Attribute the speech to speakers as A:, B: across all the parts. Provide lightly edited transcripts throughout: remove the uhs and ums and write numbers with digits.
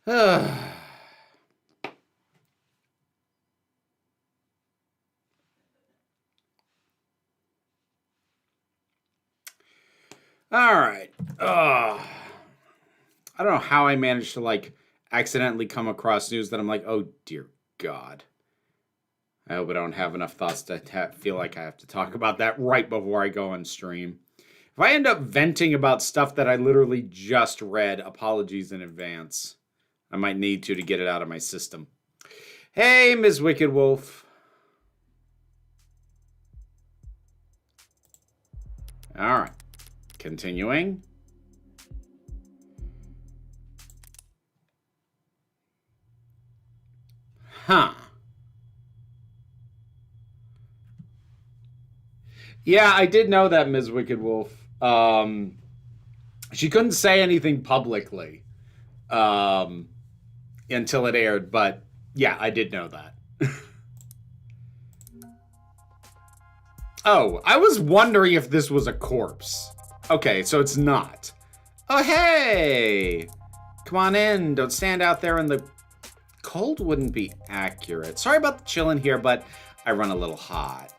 A: All right. I don't know how I managed to accidentally come across news that I'm like, oh dear God. I hope I don't have enough thoughts to feel like I have to talk about that right before I go on stream. If I end up venting about stuff that I literally just read, apologies in advance. I might need to get it out of my system. Hey, Ms. Wicked Wolf. All right. Continuing. Huh. Yeah, I did know that, Ms. Wicked Wolf. She couldn't say anything publicly until it aired, but yeah, I did know that. Oh, I was wondering if this was a corpse. Okay, so it's not. Oh, hey! Come on in. Don't stand out there in the cold. Wouldn't be accurate. Sorry about the chill in here, but I run a little hot.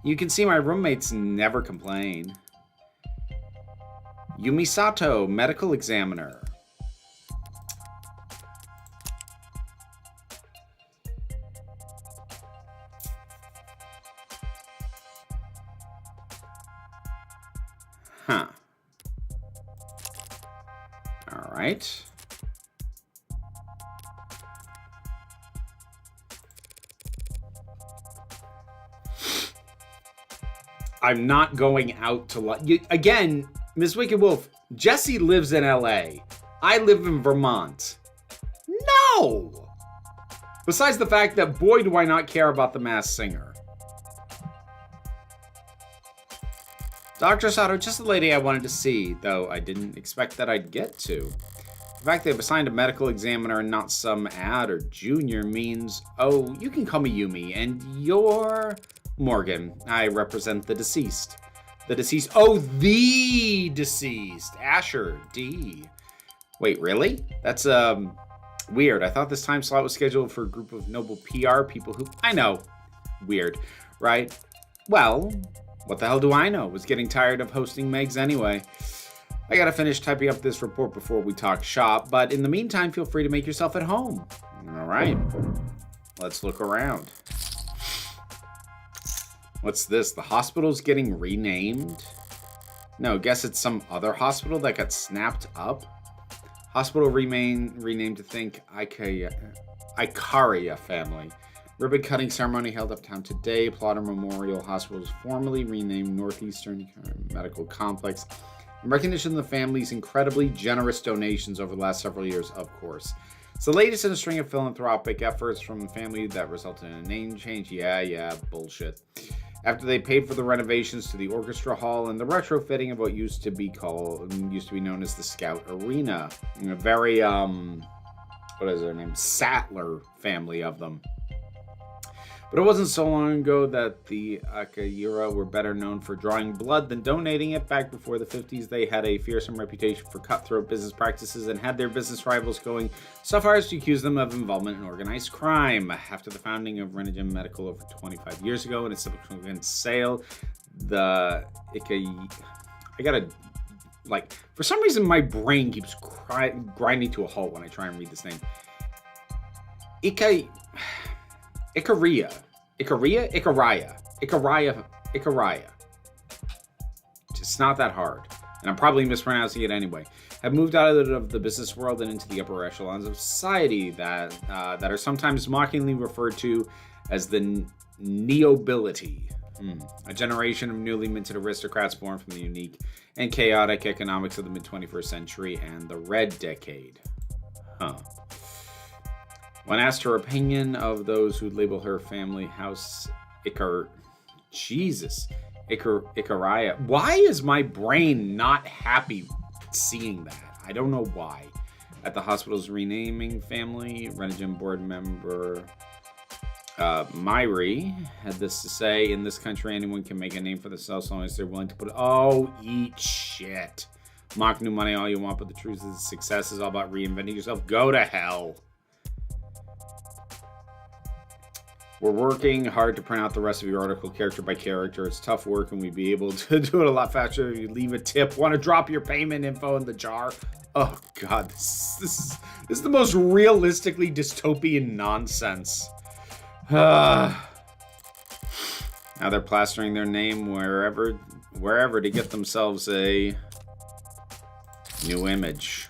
A: You can see my roommates never complain. Yumi Sato, medical examiner. Huh. All right. I'm not going out to again, Ms. Wicked Wolf. Jesse lives in LA. I live in Vermont. No. Besides the fact that boy do I not care about the Masked Singer. Dr. Sato, just the lady I wanted to see, though I didn't expect that I'd get to. The fact they've assigned a medical examiner and not some ad or junior means, oh, you can call me Yumi, and you're Morgan. I represent the deceased. The deceased, oh, the deceased, Asher D. Wait, really? That's, weird. I thought this time slot was scheduled for a group of noble PR people who, I know, weird, right? Well, what the hell do I know? Was getting tired of hosting Megs anyway. I gotta finish typing up this report before we talk shop, but in the meantime, feel free to make yourself at home. All right, let's look around. What's this? The hospital's getting renamed? No, guess it's some other hospital that got snapped up. Hospital renamed to think Icaria family. Ribbon cutting ceremony held uptown today. Plotter Memorial Hospital was formerly renamed Northeastern Medical Complex in recognition of the family's incredibly generous donations over the last several years, of course. It's the latest in a string of philanthropic efforts from the family that resulted in a name change. Yeah, bullshit. After they paid for the renovations to the orchestra hall and the retrofitting of what used to be known as the Scout Arena. A very, what is their name? Sattler family of them. But it wasn't so long ago that the Akayura were better known for drawing blood than donating it. Back before the 50s, they had a fearsome reputation for cutthroat business practices and had their business rivals going so far as to accuse them of involvement in organized crime. After the founding of Renogen Medical over 25 years ago and its subsequent sale, the I gotta, for some reason my brain keeps grinding to a halt when I try and read this name. Icaria. It's not that hard, and I'm probably mispronouncing it anyway. Have moved out of the business world and into the upper echelons of society that are sometimes mockingly referred to as the neobility. A generation of newly minted aristocrats born from the unique and chaotic economics of the mid-21st century and the Red Decade. Huh. When asked her opinion of those who label her family house Icaria. Why is my brain not happy seeing that? I don't know why. At the hospital's renaming family, Renogen board member Myri had this to say: in this country, anyone can make a name for themselves as long as they're willing to put it. Oh, eat shit. Mock new money all you want, but the truth is success is all about reinventing yourself. Go to hell. We're working hard to print out the rest of your article character by character. It's tough work, and we'd be able to do it a lot faster if you leave a tip. Want to drop your payment info in the jar? Oh, God. This is the most realistically dystopian nonsense. Now they're plastering their name wherever to get themselves a new image.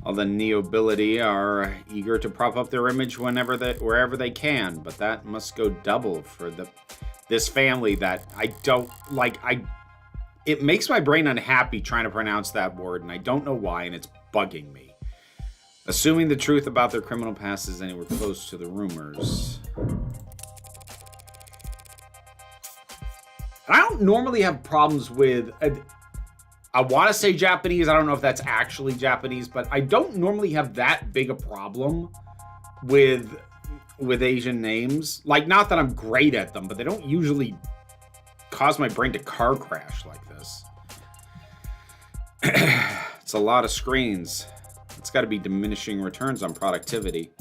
A: All the neobility are eager to prop up their image wherever they can, but that must go double for this family that I don't like. It makes my brain unhappy trying to pronounce that word, and I don't know why, and it's bugging me. Assuming the truth about their criminal past is anywhere close to the rumors. I don't normally have problems with... I want to say Japanese. I don't know if that's actually Japanese, but I don't normally have that big a problem with Asian names. Like, not that I'm great at them, but they don't usually cause my brain to car crash like this. It's a lot of screens. It's got to be diminishing returns on productivity.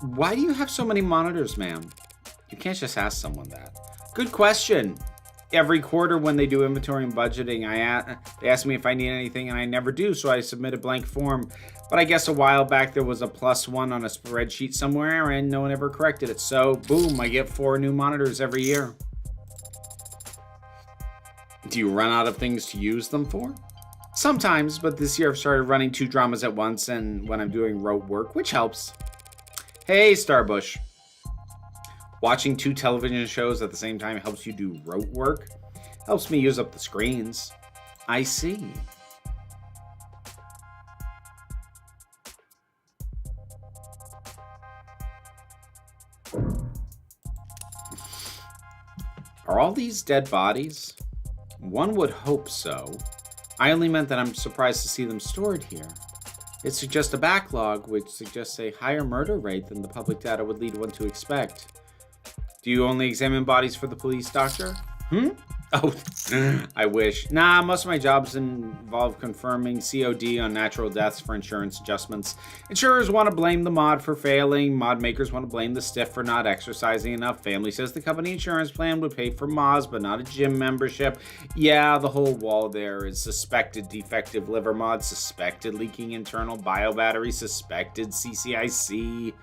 A: Why do you have so many monitors, ma'am? You can't just ask someone that. Good question. Every quarter when they do inventory and budgeting, they ask me if I need anything, and I never do, so I submit a blank form. But I guess a while back there was a +1 on a spreadsheet somewhere, and no one ever corrected it. So, boom, I get 4 new monitors every year. Do you run out of things to use them for? Sometimes, but this year I've started running 2 dramas at once, and when I'm doing rote work, which helps. Hey, Starbush. Watching 2 television shows at the same time helps you do rote work. Helps me use up the screens. I see. Are all these dead bodies? One would hope so. I only meant that I'm surprised to see them stored here. It suggests a backlog, which suggests a higher murder rate than the public data would lead one to expect. Do you only examine bodies for the police, doctor? Oh, I wish. Nah, most of my jobs involve confirming COD on natural deaths for insurance adjustments. Insurers want to blame the mod for failing. Mod makers want to blame the stiff for not exercising enough. Family says the company insurance plan would pay for mods, but not a gym membership. Yeah, the whole wall there is suspected defective liver mod, suspected leaking internal bio battery, suspected CCIC.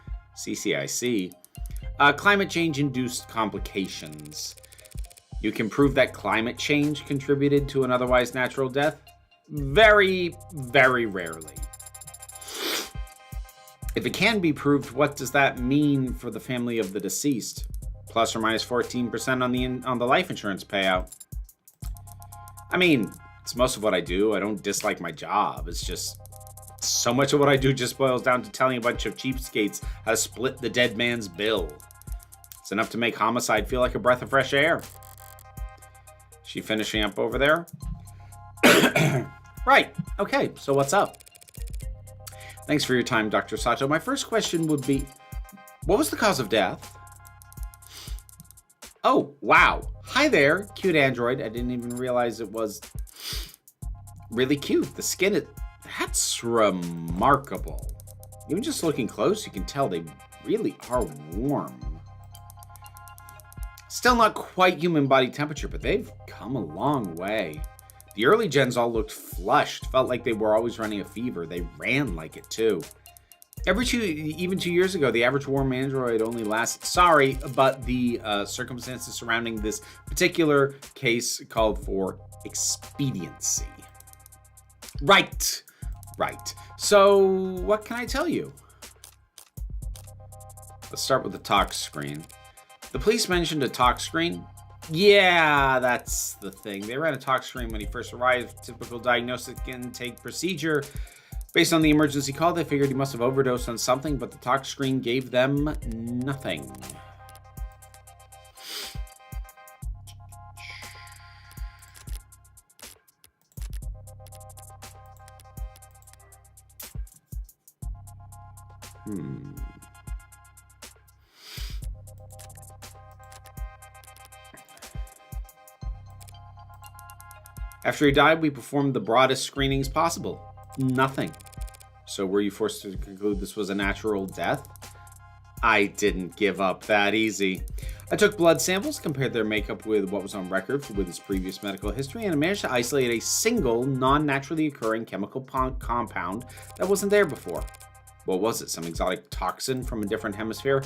A: Climate change-induced complications. You can prove that climate change contributed to an otherwise natural death? Very, very rarely. If it can be proved, what does that mean for the family of the deceased? Plus or minus 14% on the life insurance payout. I mean, it's most of what I do. I don't dislike my job. It's just... so much of what I do just boils down to telling a bunch of cheapskates how to split the dead man's bill. It's enough to make homicide feel like a breath of fresh air. She finishing up over there? Right. Okay, so what's up? Thanks for your time, Dr. Sato. My first question would be, what was the cause of death? Oh, wow. Hi there, cute android. I didn't even realize it was really cute. The skin, that's remarkable. Even just looking close, you can tell they really are warm. Still not quite human body temperature, but they've come a long way. The early gens all looked flushed, felt like they were always running a fever. They ran like it too. Even 2 years ago, the average warm android only lasts... Sorry, but the circumstances surrounding this particular case called for expediency. Right. So, what can I tell you? Let's start with the talk screen. The police mentioned a talk screen. Yeah, that's the thing. They ran a talk screen when he first arrived. Typical diagnostic intake procedure. Based on the emergency call, they figured he must have overdosed on something, but the talk screen gave them nothing. After he died, we performed the broadest screenings possible. Nothing. So were you forced to conclude this was a natural death? I didn't give up that easy. I took blood samples, compared their makeup with what was on record with his previous medical history, and I managed to isolate a single non-naturally occurring chemical compound that wasn't there before. What was it? Some exotic toxin from a different hemisphere?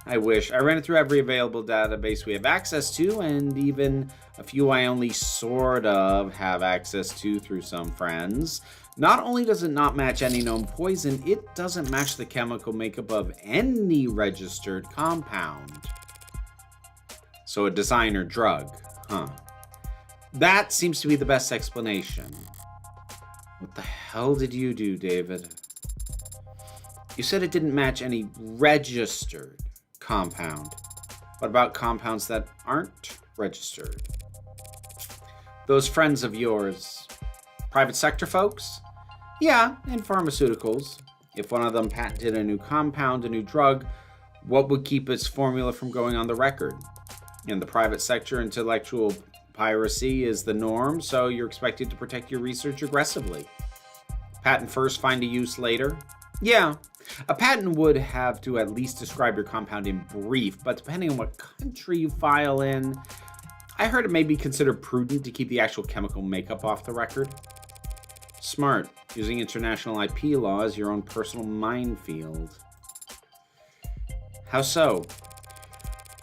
A: I wish. I ran it through every available database we have access to, and even a few I only sort of have access to through some friends. Not only does it not match any known poison, it doesn't match the chemical makeup of any registered compound. So a designer drug, huh? That seems to be the best explanation. What the hell did you do, David? You said it didn't match any registered compound. What about compounds that aren't registered? Those friends of yours, private sector folks? Yeah, in pharmaceuticals. If one of them patented a new compound, a new drug, what would keep its formula from going on the record? In the private sector, intellectual piracy is the norm, so you're expected to protect your research aggressively. Patent first, find a use later? Yeah, a patent would have to at least describe your compound in brief, but depending on what country you file in, I heard it may be considered prudent to keep the actual chemical makeup off the record. Smart, using international IP law as your own personal minefield. How so?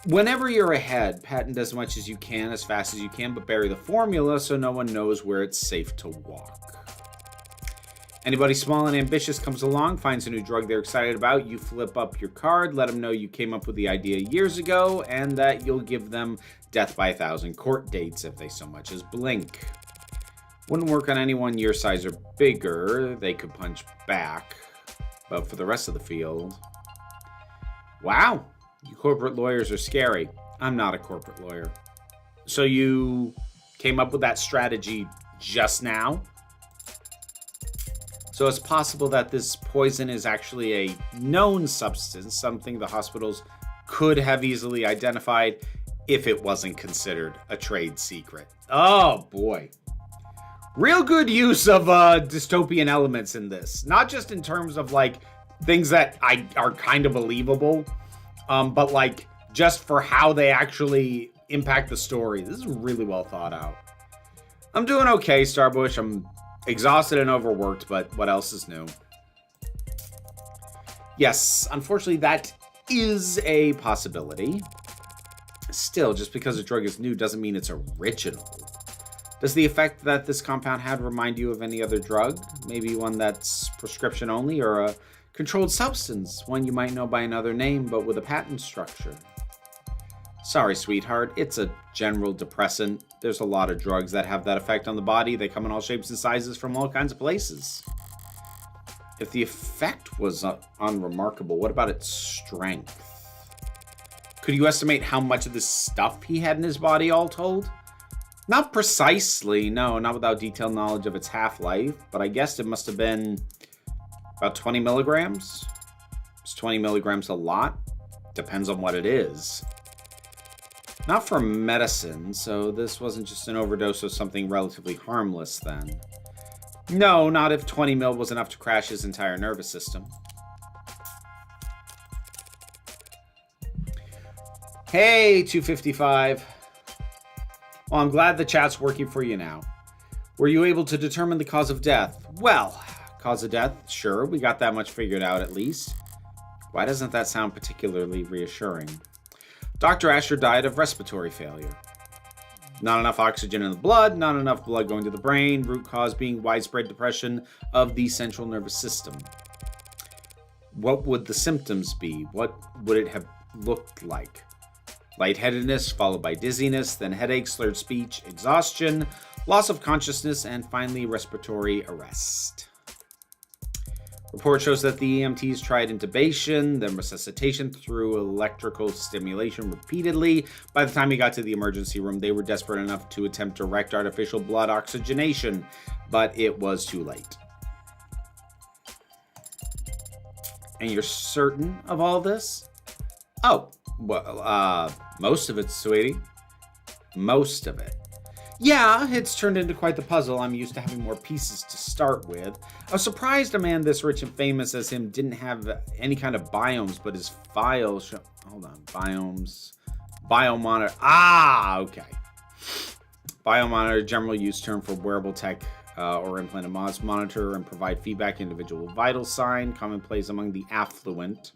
A: Whenever you're ahead, patent as much as you can, as fast as you can, but bury the formula so no one knows where it's safe to walk. Anybody small and ambitious comes along, finds a new drug they're excited about, you flip up your card, let them know you came up with the idea years ago, and that you'll give them death by 1,000 court dates if they so much as blink. Wouldn't work on anyone your size or bigger, they could punch back, but for the rest of the field... Wow, you corporate lawyers are scary. I'm not a corporate lawyer. So you came up with that strategy just now? So it's possible that this poison is actually a known substance, something the hospitals could have easily identified if it wasn't considered a trade secret. Oh boy. Real good use of dystopian elements in this. Not just in terms of like things that are kind of believable, but like just for how they actually impact the story. This is really well thought out. I'm doing okay, Starbush. I'm exhausted and overworked, but what else is new? Yes, unfortunately, that is a possibility. Still, just because a drug is new doesn't mean it's original. Does the effect that this compound had remind you of any other drug? Maybe one that's prescription only, or a controlled substance, one you might know by another name, but with a patent structure? Sorry, sweetheart, it's a general depressant. There's a lot of drugs that have that effect on the body. They come in all shapes and sizes from all kinds of places. If the effect was unremarkable, what about its strength? Could you estimate how much of this stuff he had in his body all told? Not precisely, no, not without detailed knowledge of its half-life, but I guessed it must have been about 20 milligrams. Is 20 milligrams a lot? Depends on what it is. Not for medicine, so this wasn't just an overdose of something relatively harmless then. No, not if 20 mil was enough to crash his entire nervous system. Hey, 255. Well, I'm glad the chat's working for you now. Were you able to determine the cause of death? Well, cause of death, sure, we got that much figured out at least. Why doesn't that sound particularly reassuring? Dr. Asher died of respiratory failure. Not enough oxygen in the blood, not enough blood going to the brain, root cause being widespread depression of the central nervous system. What would the symptoms be? What would it have looked like? Lightheadedness, followed by dizziness, then headache, slurred speech, exhaustion, loss of consciousness, and finally respiratory arrest. Report shows that the EMTs tried intubation, then resuscitation through electrical stimulation repeatedly. By the time he got to the emergency room, they were desperate enough to attempt direct artificial blood oxygenation, but it was too late. And you're certain of all this? Oh, well, most of it, sweetie. Most of it. Yeah, it's turned into quite the puzzle. I'm used to having more pieces to start with. I was surprised a man this rich and famous as him didn't have any kind of biomes, but his files show. Hold on. Biomes. Biomonitor. Ah, okay. Biomonitor, general use term for wearable tech or implanted mods, monitor and provide feedback, individual vital sign, commonplace among the affluent.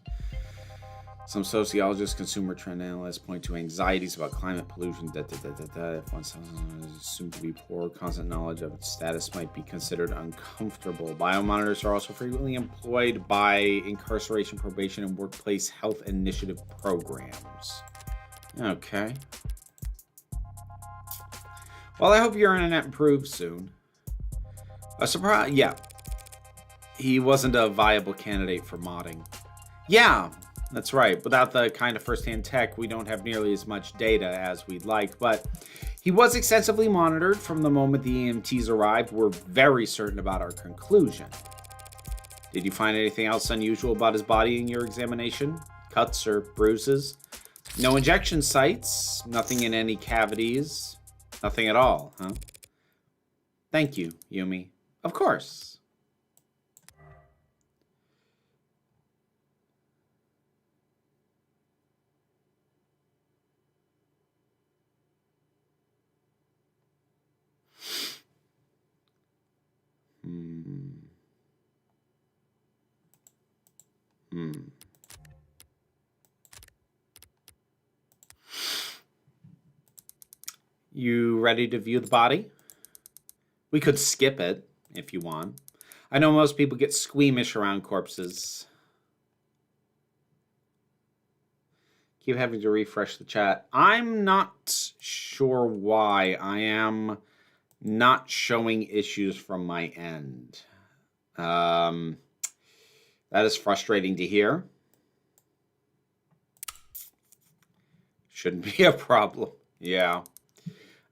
A: Some sociologists, consumer trend analysts point to anxieties about climate pollution. If one is assumed to be poor, constant knowledge of its status might be considered uncomfortable. Biomonitors are also frequently employed by incarceration, probation, and workplace health initiative programs. Okay. Well, I hope your internet improves soon. A surprise? Yeah. He wasn't a viable candidate for modding. Yeah. That's right. Without the kind of first-hand tech, we don't have nearly as much data as we'd like, but he was extensively monitored from the moment the EMTs arrived. We're very certain about our conclusion. Did you find anything else unusual about his body in your examination? Cuts or bruises? No injection sites? Nothing in any cavities? Nothing at all, huh? Thank you, Yumi. Of course. You ready to view the body? We could skip it, if you want. I know most people get squeamish around corpses. Keep having to refresh the chat. I'm not sure why. I am not showing issues from my end. That is frustrating to hear. Shouldn't be a problem. Yeah.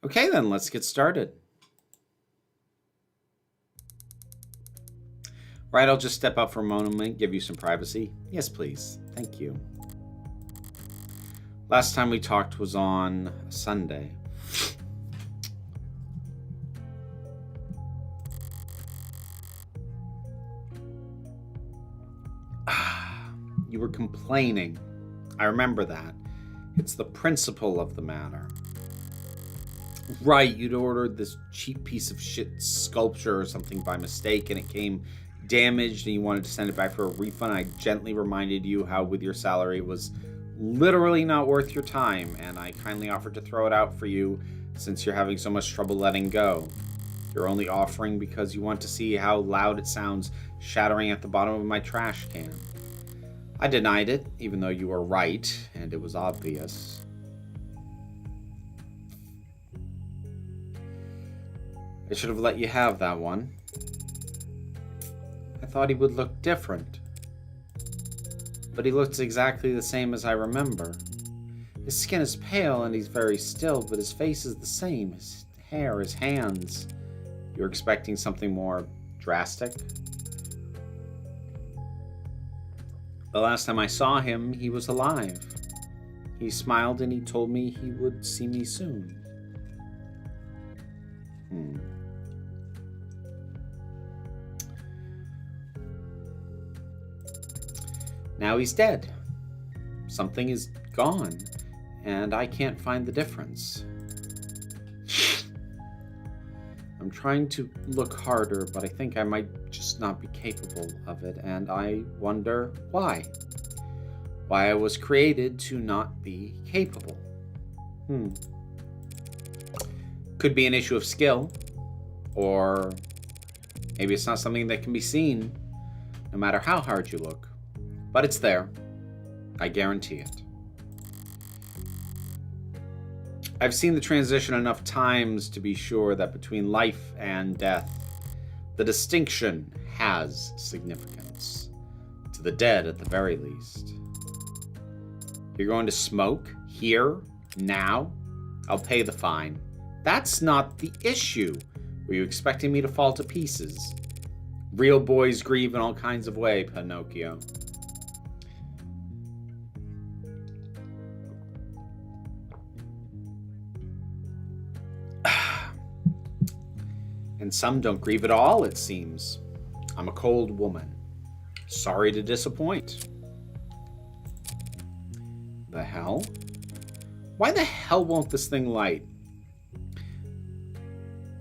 A: Okay, then, let's get started. Right, I'll just step up for a moment, give you some privacy. Yes, please. Thank you. Last time we talked was on Sunday. You were complaining. I remember that. It's the principle of the matter. Right, you'd ordered this cheap piece of shit sculpture or something by mistake and it came damaged and you wanted to send it back for a refund. I gently reminded you how with your salary it was literally not worth your time, and I kindly offered to throw it out for you since you're having so much trouble letting go. You're only offering because you want to see how loud it sounds shattering at the bottom of my trash can. I denied it, even though you were right, and it was obvious. I should have let you have that one. I thought he would look different. But he looks exactly the same as I remember. His skin is pale and he's very still, but his face is the same. His hair, his hands. You're expecting something more drastic? The last time I saw him, he was alive. He smiled and he told me he would see me soon. Now he's dead. Something is gone, and I can't find the difference. I'm trying to look harder, but I think I might just not be capable of it, and I wonder why. Why I was created to not be capable. Could be an issue of skill, or maybe it's not something that can be seen, no matter how hard you look. But it's there. I guarantee it. I've seen the transition enough times to be sure that between life and death, the distinction has significance. To the dead, at the very least. You're going to smoke? Here? Now? I'll pay the fine. That's not the issue. Were you expecting me to fall to pieces? Real boys grieve in all kinds of ways, Pinocchio. And some don't grieve at all, it seems. I'm a cold woman. Sorry to disappoint. The hell? Why the hell won't this thing light?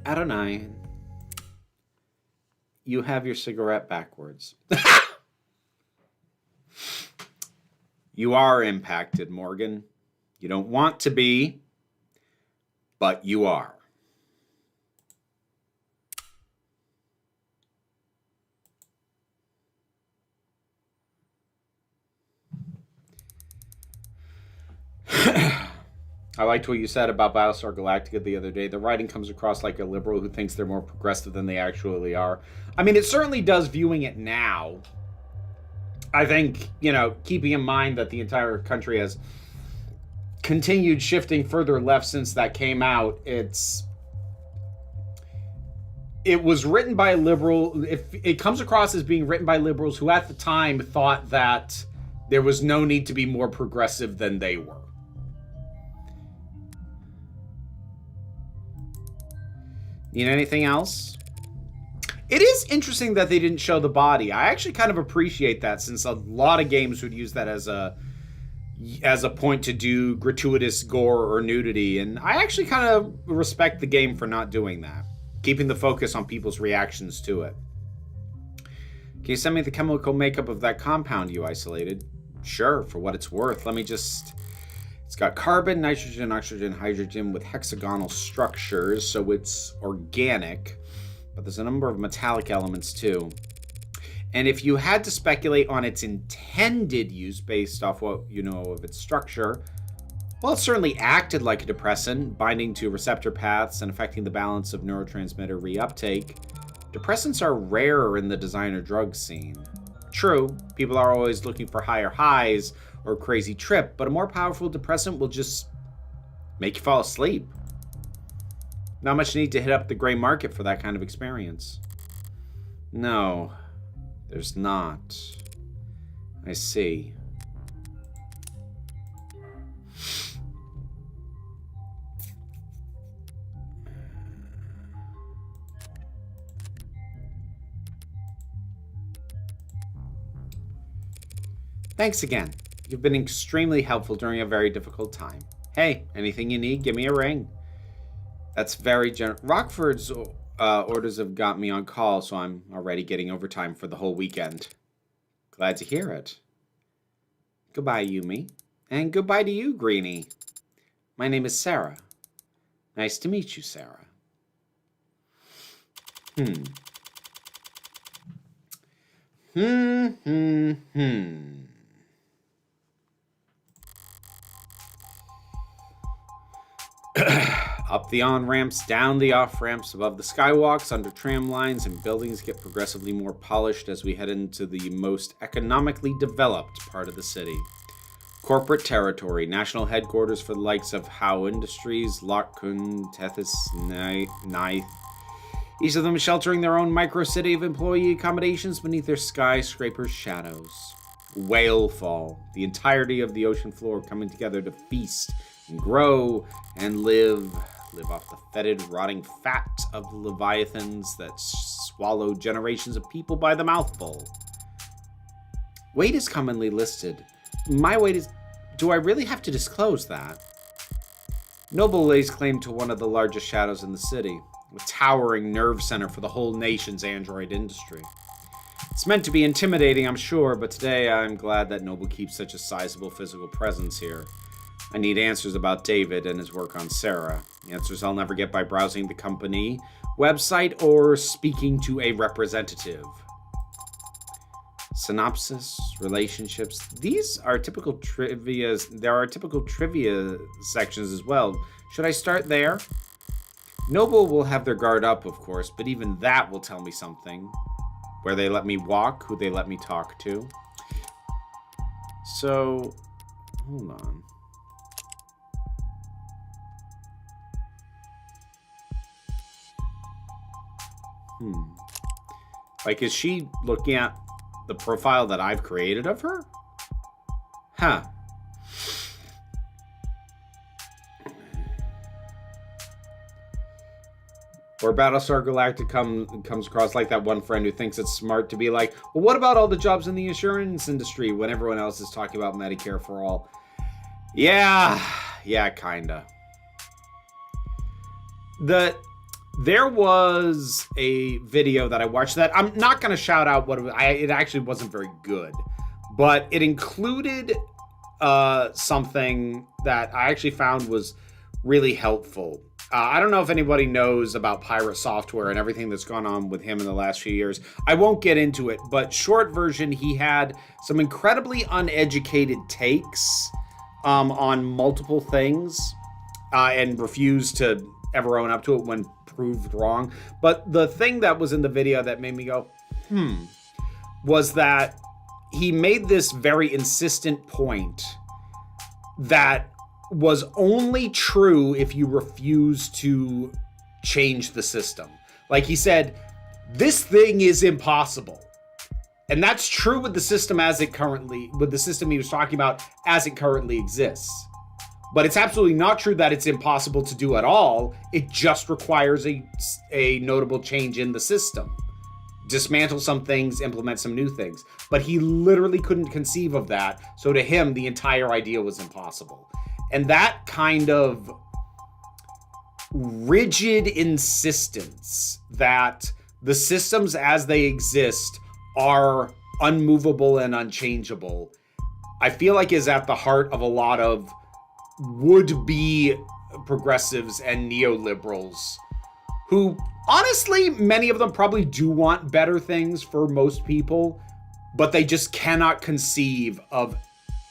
A: Adonai, you have your cigarette backwards. You are impacted, Morgan. You don't want to be, but you are. I liked what you said about Battlestar Galactica the other day. The writing comes across like a liberal who thinks they're more progressive than they actually are. I mean, it certainly does viewing it now. I think, keeping in mind that the entire country has continued shifting further left since that came out, it was written by a liberal. If it comes across as being written by liberals who at the time thought that there was no need to be more progressive than they were. Need anything else? It is interesting that they didn't show the body. I actually kind of appreciate that, since a lot of games would use that as a point to do gratuitous gore or nudity, and I actually kind of respect the game for not doing that, keeping the focus on people's reactions to it. Can you send me the chemical makeup of that compound you isolated? Sure, for what it's worth. Let me just... It's got carbon, nitrogen, oxygen, hydrogen with hexagonal structures, so it's organic. But there's a number of metallic elements too. And if you had to speculate on its intended use based off what you know of its structure, well, it certainly acted like a depressant, binding to receptor paths and affecting the balance of neurotransmitter reuptake. Depressants are rare in the designer drug scene. True, people are always looking for higher highs or a crazy trip, but a more powerful depressant will just make you fall asleep. Not much need to hit up the gray market for that kind of experience. No, there's not. I see. Thanks again. You've been extremely helpful during a very difficult time. Hey, anything you need, give me a ring. That's very generous. Rockford's orders have got me on call, so I'm already getting overtime for the whole weekend. Glad to hear it. Goodbye, Yumi. And goodbye to you, Greenie. My name is Sarah. Nice to meet you, Sarah. Up the on-ramps, down the off-ramps, above the skywalks, under tram lines, and buildings get progressively more polished as we head into the most economically developed part of the city. Corporate territory, national headquarters for the likes of Howe Industries, Lockwood, Tethys, Neith. Each of them sheltering their own micro-city of employee accommodations beneath their skyscraper's shadows. Whalefall, the entirety of the ocean floor coming together to feast and grow and live off the fetid, rotting fat of the leviathans that swallow generations of people by the mouthful. Weight is commonly listed. My weight is... Do I really have to disclose that? Noble lays claim to one of the largest shadows in the city, a towering nerve center for the whole nation's android industry. It's meant to be intimidating, I'm sure, but today I'm glad that Noble keeps such a sizable physical presence here. I need answers about David and his work on Sarah. Answers I'll never get by browsing the company website or speaking to a representative. Synopsis, relationships. These are typical trivia. There are typical trivia sections as well. Should I start there? Noble will have their guard up, of course, but even that will tell me something. Where they let me walk, who they let me talk to. So, hold on. Like, is she looking at the profile that I've created of her? Huh. Or Battlestar Galactica comes across like that one friend who thinks it's smart to be like, well, what about all the jobs in the insurance industry when everyone else is talking about Medicare for all? Yeah, kinda. There was a video that I watched that I'm not going to shout out what it actually wasn't very good, but it included something that I actually found was really helpful. I don't know if anybody knows about Pirate Software and everything that's gone on with him in the last few years. I won't get into it, but short version, he had some incredibly uneducated takes on multiple things and refused to ever own up to it when proved wrong. But the thing that was in the video that made me go, was that he made this very insistent point that was only true if you refuse to change the system. Like he said, this thing is impossible. And that's true with the system with the system he was talking about as it currently exists. But it's absolutely not true that it's impossible to do at all. It just requires a notable change in the system. Dismantle some things, implement some new things. But he literally couldn't conceive of that. So to him, the entire idea was impossible. And that kind of rigid insistence that the systems as they exist are unmovable and unchangeable, I feel like is at the heart of a lot of would-be progressives and neoliberals who, honestly, many of them probably do want better things for most people, but they just cannot conceive of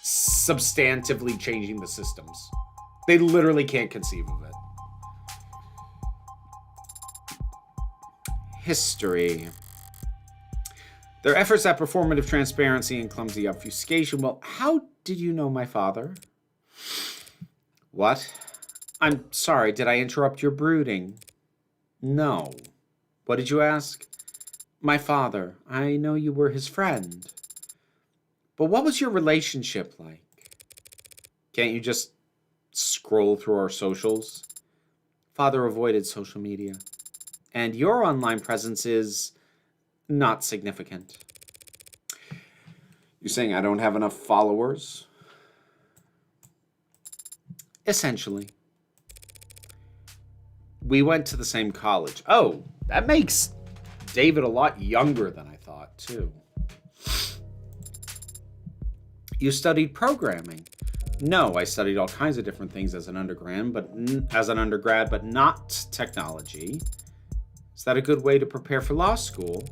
A: substantively changing the systems. They literally can't conceive of it. History. Their efforts at performative transparency and clumsy obfuscation. Well, how did you know my father? What? I'm sorry, did I interrupt your brooding? No. What did you ask? My father. I know you were his friend. But what was your relationship like? Can't you just scroll through our socials? Father avoided social media. And your online presence is not significant. You're saying I don't have enough followers? Essentially. We went to the same college. Oh, that makes David a lot younger than I thought, too. You studied programming. No, I studied all kinds of different things as an undergrad, but not technology. Is that a good way to prepare for law school?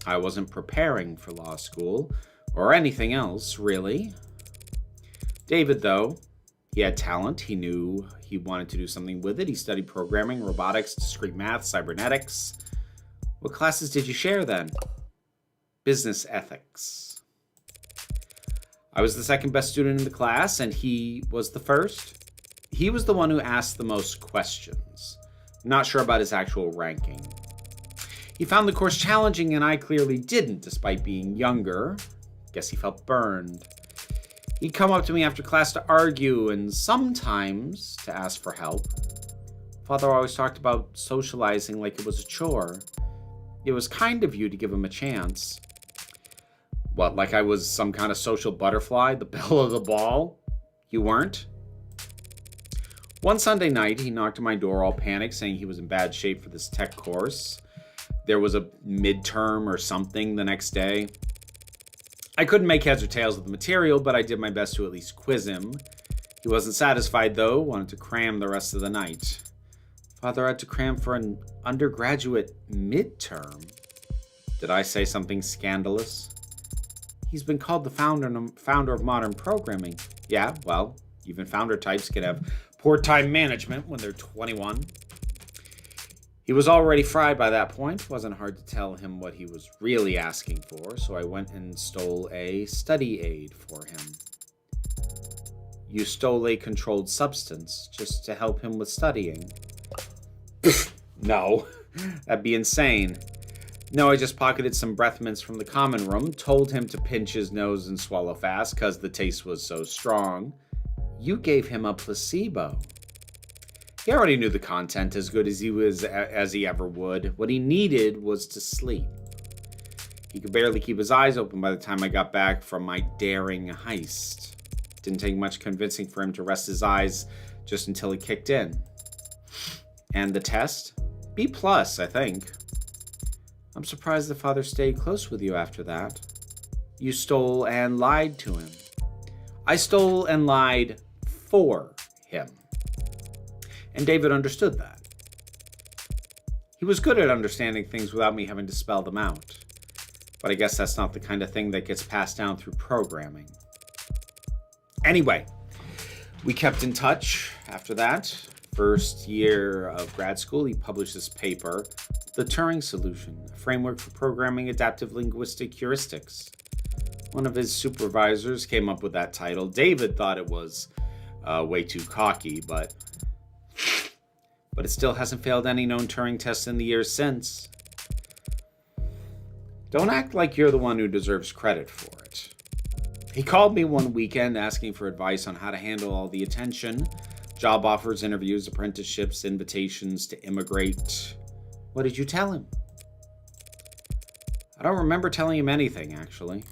A: I wasn't preparing for law school or anything else, really. David, though, he had talent. He knew he wanted to do something with it. He studied programming, robotics, discrete math, cybernetics. What classes did you share then? Business ethics. I was the second best student in the class, and he was the first. He was the one who asked the most questions. Not sure about his actual ranking. He found the course challenging, and I clearly didn't, despite being younger. Guess he felt burned. He'd come up to me after class to argue, and sometimes to ask for help. Father always talked about socializing like it was a chore. It was kind of you to give him a chance. What, like I was some kind of social butterfly, the belle of the ball? You weren't? One Sunday night, he knocked on my door all panicked, saying he was in bad shape for this tech course. There was a midterm or something the next day. I couldn't make heads or tails of the material, but I did my best to at least quiz him. He wasn't satisfied, though, wanted to cram the rest of the night. Father had to cram for an undergraduate midterm. Did I say something scandalous? He's been called the founder of modern programming. Yeah, well, even founder types can have poor time management when they're 21. He was already fried by that point. Wasn't hard to tell him what he was really asking for, so I went and stole a study aid for him. You stole a controlled substance just to help him with studying. No, that'd be insane. No, I just pocketed some breath mints from the common room, told him to pinch his nose and swallow fast because the taste was so strong. You gave him a placebo. He already knew the content as good as he ever would. What he needed was to sleep. He could barely keep his eyes open by the time I got back from my daring heist. Didn't take much convincing for him to rest his eyes just until it kicked in. And the test? B+, I think. I'm surprised the father stayed close with you after that. You stole and lied to him. I stole and lied for him. And David understood that. He was good at understanding things without me having to spell them out. But I guess that's not the kind of thing that gets passed down through programming. Anyway, we kept in touch after that. First year of grad school, he published this paper, The Turing Solution, a framework for programming adaptive linguistic heuristics. One of his supervisors came up with that title. David thought it was way too cocky, but it still hasn't failed any known Turing tests in the years since. Don't act like you're the one who deserves credit for it. He called me one weekend asking for advice on how to handle all the attention, job offers, interviews, apprenticeships, invitations to immigrate. What did you tell him? I don't remember telling him anything, actually.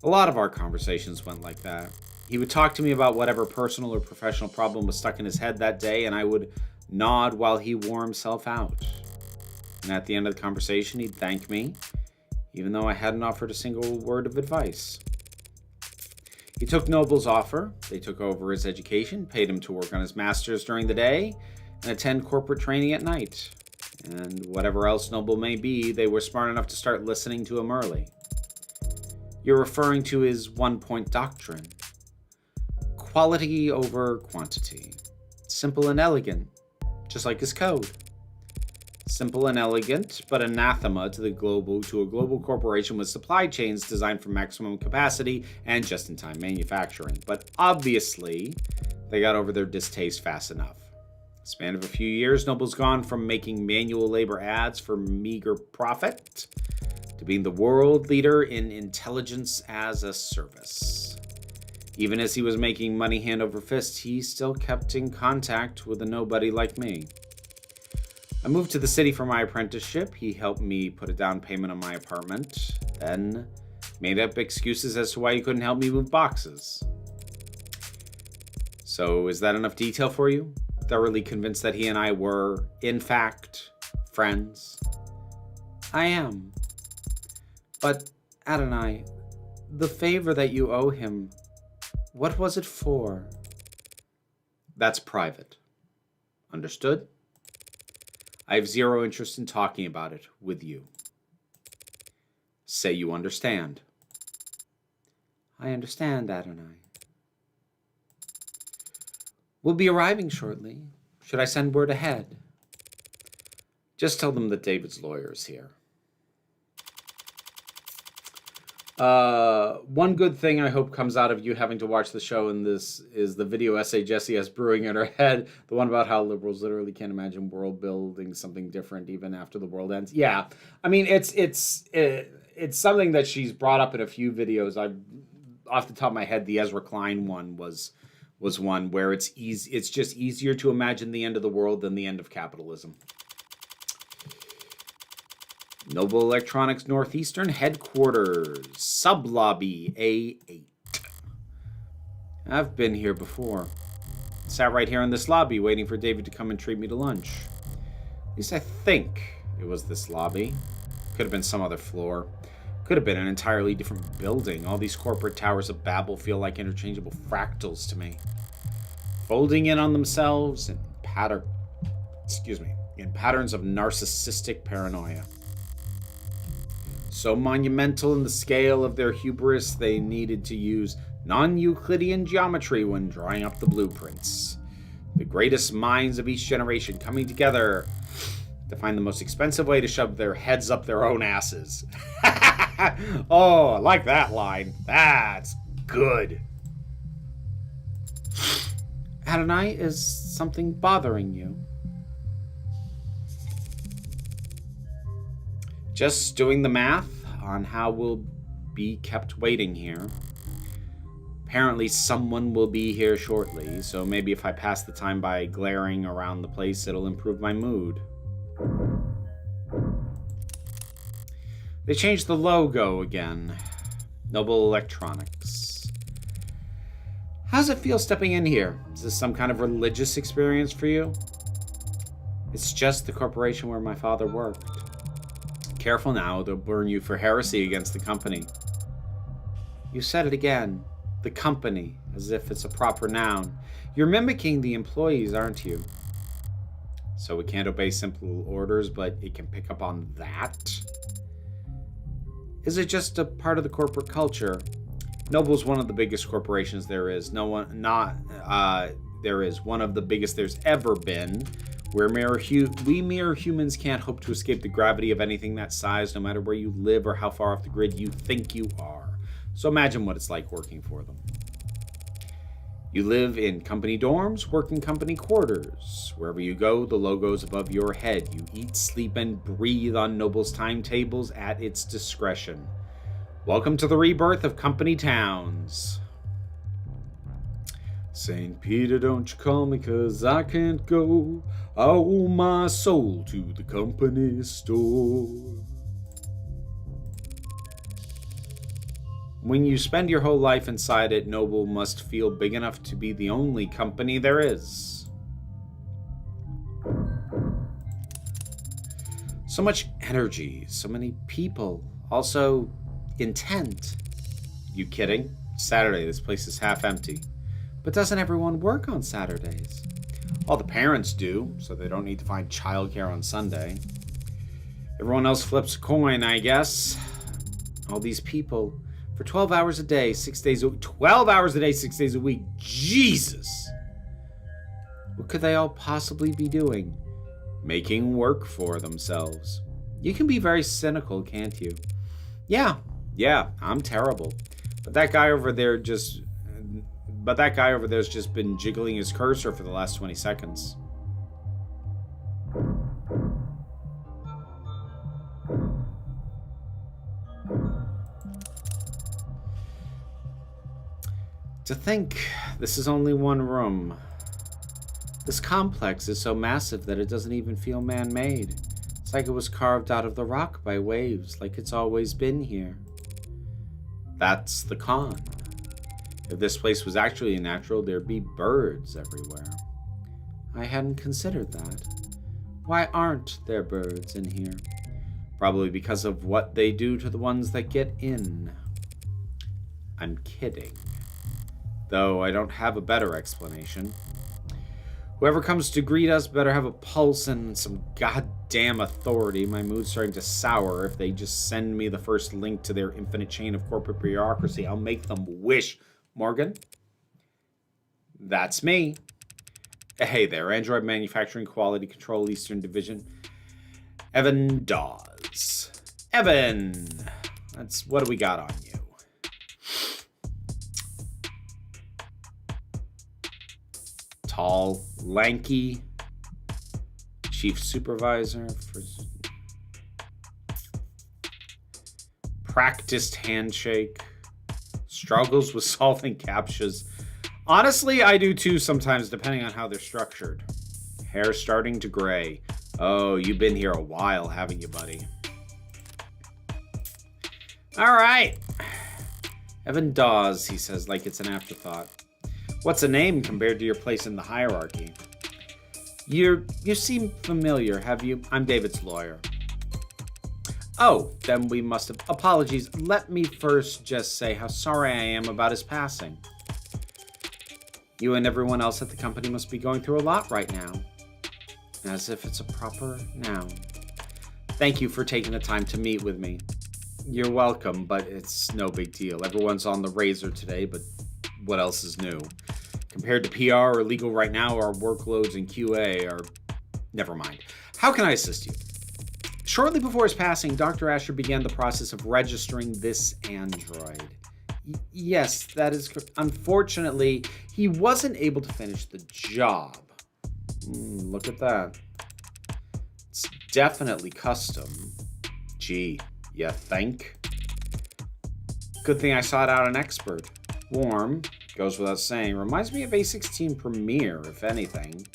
A: A lot of our conversations went like that. He would talk to me about whatever personal or professional problem was stuck in his head that day, and I would nod while he wore himself out. And at the end of the conversation, he'd thank me, even though I hadn't offered a single word of advice. He took Noble's offer. They took over his education, paid him to work on his master's during the day, and attend corporate training at night. And whatever else Noble may be, they were smart enough to start listening to him early. You're referring to his one-point doctrine. Quality over quantity. Simple and elegant, just like his code. Simple and elegant, but anathema to a global corporation with supply chains designed for maximum capacity and just-in-time manufacturing. But obviously, they got over their distaste fast enough. Span of a few years, Noble's gone from making manual labor ads for meager profit to being the world leader in intelligence as a service. Even as he was making money hand over fist, he still kept in contact with a nobody like me. I moved to the city for my apprenticeship. He helped me put a down payment on my apartment, then made up excuses as to why he couldn't help me move boxes. So is that enough detail for you? Thoroughly convinced that he and I were, in fact, friends? I am. But, Adonai, the favor that you owe him, what was it for? That's private. Understood? I have zero interest in talking about it with you. Say you understand. I understand, Adonai. We'll be arriving shortly. Should I send word ahead? Just tell them that David's lawyer is here. One good thing I hope comes out of you having to watch the show in this is the video essay Jessie has brewing in her head. The one about how liberals literally can't imagine world building something different even after the world ends. Yeah, I mean it's something that she's brought up in a few videos. Off the top of my head, the Ezra Klein one was one where it's just easier to imagine the end of the world than the end of capitalism. Noble Electronics Northeastern Headquarters, Sublobby A8. I've been here before. Sat right here in this lobby waiting for David to come and treat me to lunch. At least I think it was this lobby. Could have been some other floor. Could have been an entirely different building. All these corporate towers of Babel feel like interchangeable fractals to me. Folding in on themselves in patterns of narcissistic paranoia. So monumental in the scale of their hubris, they needed to use non-Euclidean geometry when drawing up the blueprints. The greatest minds of each generation coming together to find the most expensive way to shove their heads up their own asses. Oh, I like that line. That's good. Adonai, is something bothering you? Just doing the math on how we'll be kept waiting here. Apparently someone will be here shortly, so maybe if I pass the time by glaring around the place, it'll improve my mood. They changed the logo again. Noble Electronics. How's it feel stepping in here? Is this some kind of religious experience for you? It's just the corporation where my father worked. Careful now, they'll burn you for heresy against the company. You said it again. The company, as if it's a proper noun. You're mimicking the employees, aren't you? So it can't obey simple orders, but it can pick up on that? Is it just a part of the corporate culture? Noble's one of the biggest corporations there is. There is one of the biggest there's ever been. We mere humans can't hope to escape the gravity of anything that size, no matter where you live or how far off the grid you think you are. So imagine what it's like working for them. You live in company dorms, work in company quarters. Wherever you go, the logo's above your head. You eat, sleep, and breathe on Noble's timetables at its discretion. Welcome to the rebirth of company towns. St. Peter, don't you call me, 'cause I can't go. I owe my soul to the company store. When you spend your whole life inside it, Noble must feel big enough to be the only company there is. So much energy, so many people, also intent. You kidding? Saturday, this place is half empty. But doesn't everyone work on Saturdays? All the parents do, so they don't need to find childcare on Sunday. Everyone else flips a coin, I guess. All these people, for 12 hours a day, 6 days a week. 12 hours a day, 6 days a week. Jesus! What could they all possibly be doing? Making work for themselves. You can be very cynical, can't you? Yeah, I'm terrible. But that guy over there's just been jiggling his cursor for the last 20 seconds. To think, this is only one room. This complex is so massive that it doesn't even feel man-made. It's like it was carved out of the rock by waves, like it's always been here. That's the con. If this place was actually natural, there'd be birds everywhere. I hadn't considered that. Why aren't there birds in here? Probably because of what they do to the ones that get in. I'm kidding. Though I don't have a better explanation. Whoever comes to greet us better have a pulse and some goddamn authority. My mood's starting to sour. If they just send me the first link to their infinite chain of corporate bureaucracy, I'll make them wish. Morgan? That's me. Hey there, Android Manufacturing Quality Control Eastern Division. Evan Dawes. Evan! What do we got on you? Tall, lanky, chief supervisor for practiced handshake, struggles with solving CAPTCHAs. Honestly, I do too sometimes, depending on how they're structured. Hair starting to gray. Oh, you've been here a while, haven't you, buddy? All right. Evan Dawes, he says, like it's an afterthought. What's a name compared to your place in the hierarchy? You seem familiar, have you? I'm David's lawyer. Oh, then we must have... Apologies. Let me first just say how sorry I am about his passing. You and everyone else at the company must be going through a lot right now. As if it's a proper noun. Thank you for taking the time to meet with me. You're welcome, but it's no big deal. Everyone's on the razor today, but what else is new? Compared to PR or legal right now, our workloads in QA are... Never mind. How can I assist you? Shortly before his passing, Dr. Asher began the process of registering this android. Yes, that is correct. Unfortunately, he wasn't able to finish the job. Look at that. It's definitely custom. Gee, you think? Good thing I sought out an expert. Warm, Goes without saying. Reminds me of A16 Premiere, if anything.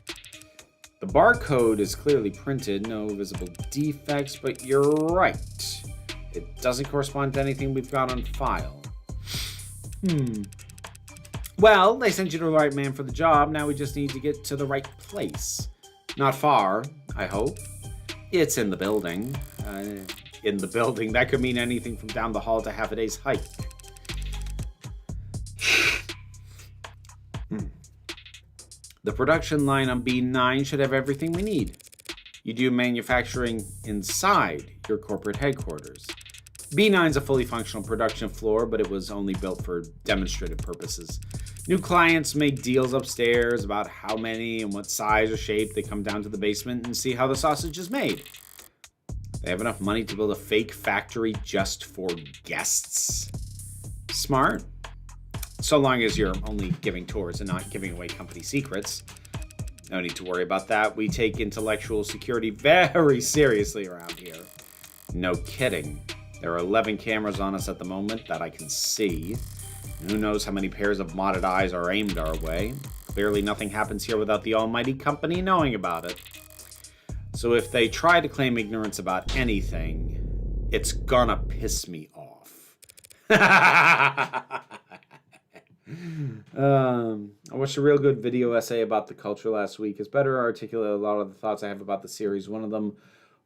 A: The barcode is clearly printed, no visible defects, but you're right. It doesn't correspond to anything we've got on file. Well, they sent you to the right man for the job. Now we just need to get to the right place. Not far, I hope. It's in the building. In the building, that could mean anything from down the hall to half a day's hike. The production line on B9 should have everything we need. You do manufacturing inside your corporate headquarters. B9's a fully functional production floor, but it was only built for demonstrative purposes. New clients make deals upstairs about how many and what size or shape. They come down to the basement and see how the sausage is made. They have enough money to build a fake factory just for guests. Smart. So long as you're only giving tours and not giving away company secrets. No need to worry about that. We take intellectual security very seriously around here. No kidding. There are 11 cameras on us at the moment that I can see. And who knows how many pairs of modded eyes are aimed our way. Clearly nothing happens here without the almighty company knowing about it. So if they try to claim ignorance about anything, it's gonna piss me off. I watched a real good video essay about the culture last week. It's better articulate a lot of the thoughts I have about the series. One of them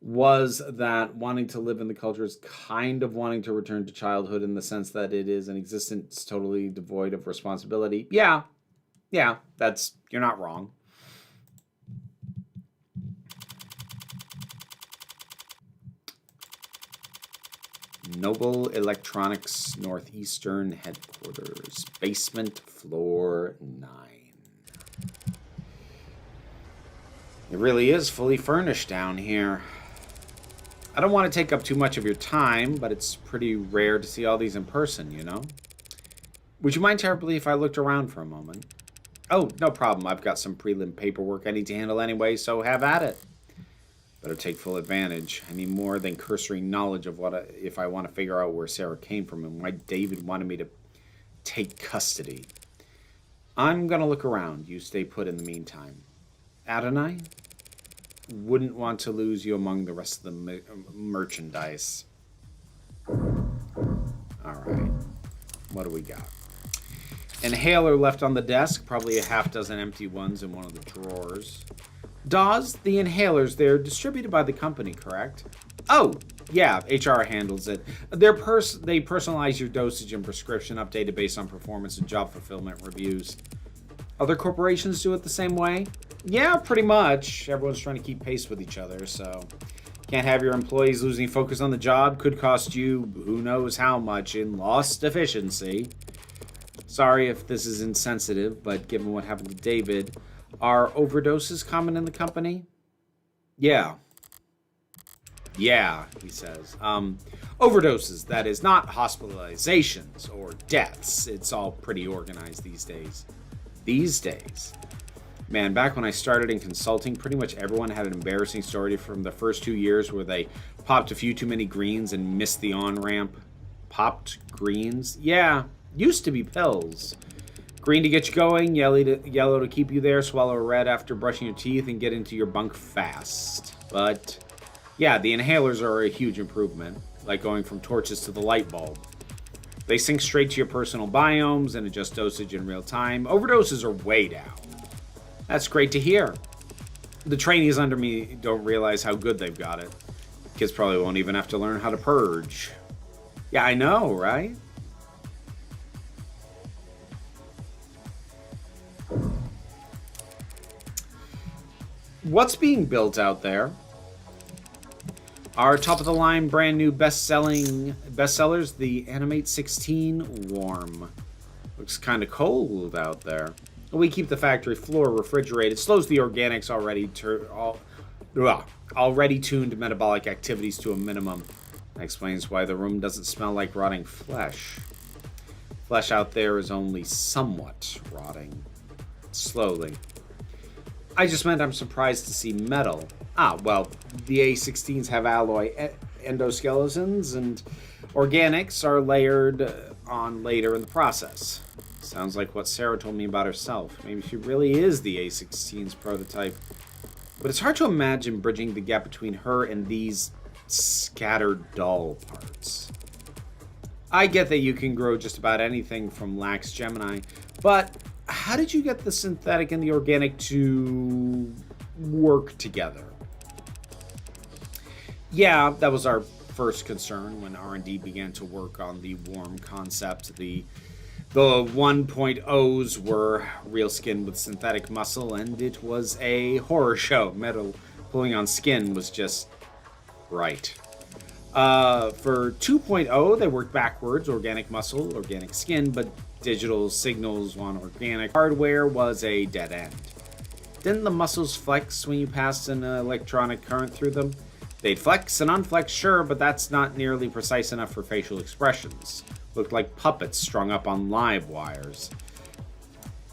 A: was that wanting to live in the culture is kind of wanting to return to childhood in the sense that it is an existence totally devoid of responsibility. Yeah, you're not wrong. Noble Electronics Northeastern Headquarters, basement floor 9. It really is fully furnished down here. I don't want to take up too much of your time, but it's pretty rare to see all these in person, you know? Would you mind terribly if I looked around for a moment? Oh, no problem. I've got some prelim paperwork I need to handle anyway, so have at it. Better take full advantage. I need more than cursory knowledge of if I want to figure out where Sarah came from and why David wanted me to take custody. I'm going to look around. You stay put in the meantime. Adonai? Wouldn't want to lose you among the rest of the merchandise. Alright. What do we got? Inhaler left on the desk. Probably a half dozen empty ones in one of the drawers. Dawes, the inhalers, they're distributed by the company, correct? Oh, yeah, HR handles it. They personalize your dosage and prescription, updated based on performance and job fulfillment reviews. Other corporations do it the same way? Yeah, pretty much. Everyone's trying to keep pace with each other, so can't have your employees losing focus on the job. Could cost you who knows how much in lost efficiency. Sorry if this is insensitive, but given what happened to David, are overdoses common in the company? Yeah, he says. Overdoses, that is, not hospitalizations or deaths. It's all pretty organized these days. Man, back when I started in consulting, pretty much everyone had an embarrassing story from the first 2 years where they popped a few too many greens and missed the on-ramp. Popped greens? Yeah, used to be pills. Green to get you going, yellow to keep you there, swallow red after brushing your teeth, and get into your bunk fast. But, yeah, the inhalers are a huge improvement, like going from torches to the light bulb. They sync straight to your personal biomes and adjust dosage in real time. Overdoses are way down. That's great to hear. The trainees under me don't realize how good they've got it. Kids probably won't even have to learn how to purge. Yeah, I know, right? What's being built out there? Our top-of-the-line brand new bestsellers, the Animate 16 Warm. Looks kind of cold out there. We keep the factory floor refrigerated. Slows the organics already tuned metabolic activities to a minimum. That explains why the room doesn't smell like rotting flesh. Flesh out there is only somewhat rotting. Slowly. I just meant I'm surprised to see metal. Well, the A16s have alloy endoskeletons, and organics are layered on later in the process. Sounds like what Sarah told me about herself. Maybe she really is the A16's prototype. But it's hard to imagine bridging the gap between her and these scattered doll parts. I get that you can grow just about anything from Lax Gemini, but how did you get the synthetic and the organic to work together? Yeah, that was our first concern when R&D began to work on the Worm concept. The 1.0s were real skin with synthetic muscle, and it was a horror show. Metal pulling on skin was just right. For 2.0, they worked backwards, organic muscle, organic skin, but digital signals on organic hardware was a dead end. Didn't the muscles flex when you passed an electronic current through them? They'd flex and unflex, sure, but that's not nearly precise enough for facial expressions. Looked like puppets strung up on live wires.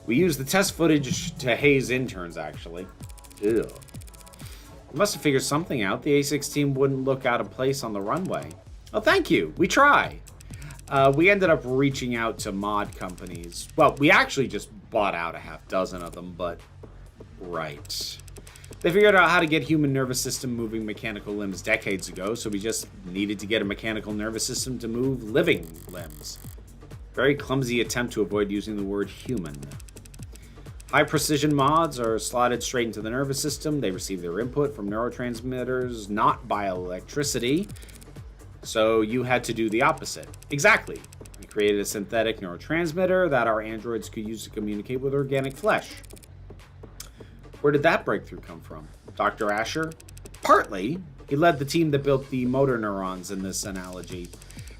A: We used the test footage to haze interns, actually. Ew. We must have figured something out. The A16 wouldn't look out of place on the runway. Oh, thank you. We try. We ended up reaching out to mod companies. Well, we actually just bought out a half dozen of them, but... right. They figured out how to get human nervous system moving mechanical limbs decades ago, so we just needed to get a mechanical nervous system to move living limbs. Very clumsy attempt to avoid using the word human. High precision mods are slotted straight into the nervous system. They receive their input from neurotransmitters, not bioelectricity. So you had to do the opposite. Exactly. We created a synthetic neurotransmitter that our androids could use to communicate with organic flesh. Where did that breakthrough come from? Dr. Asher? Partly. He led the team that built the motor neurons in this analogy.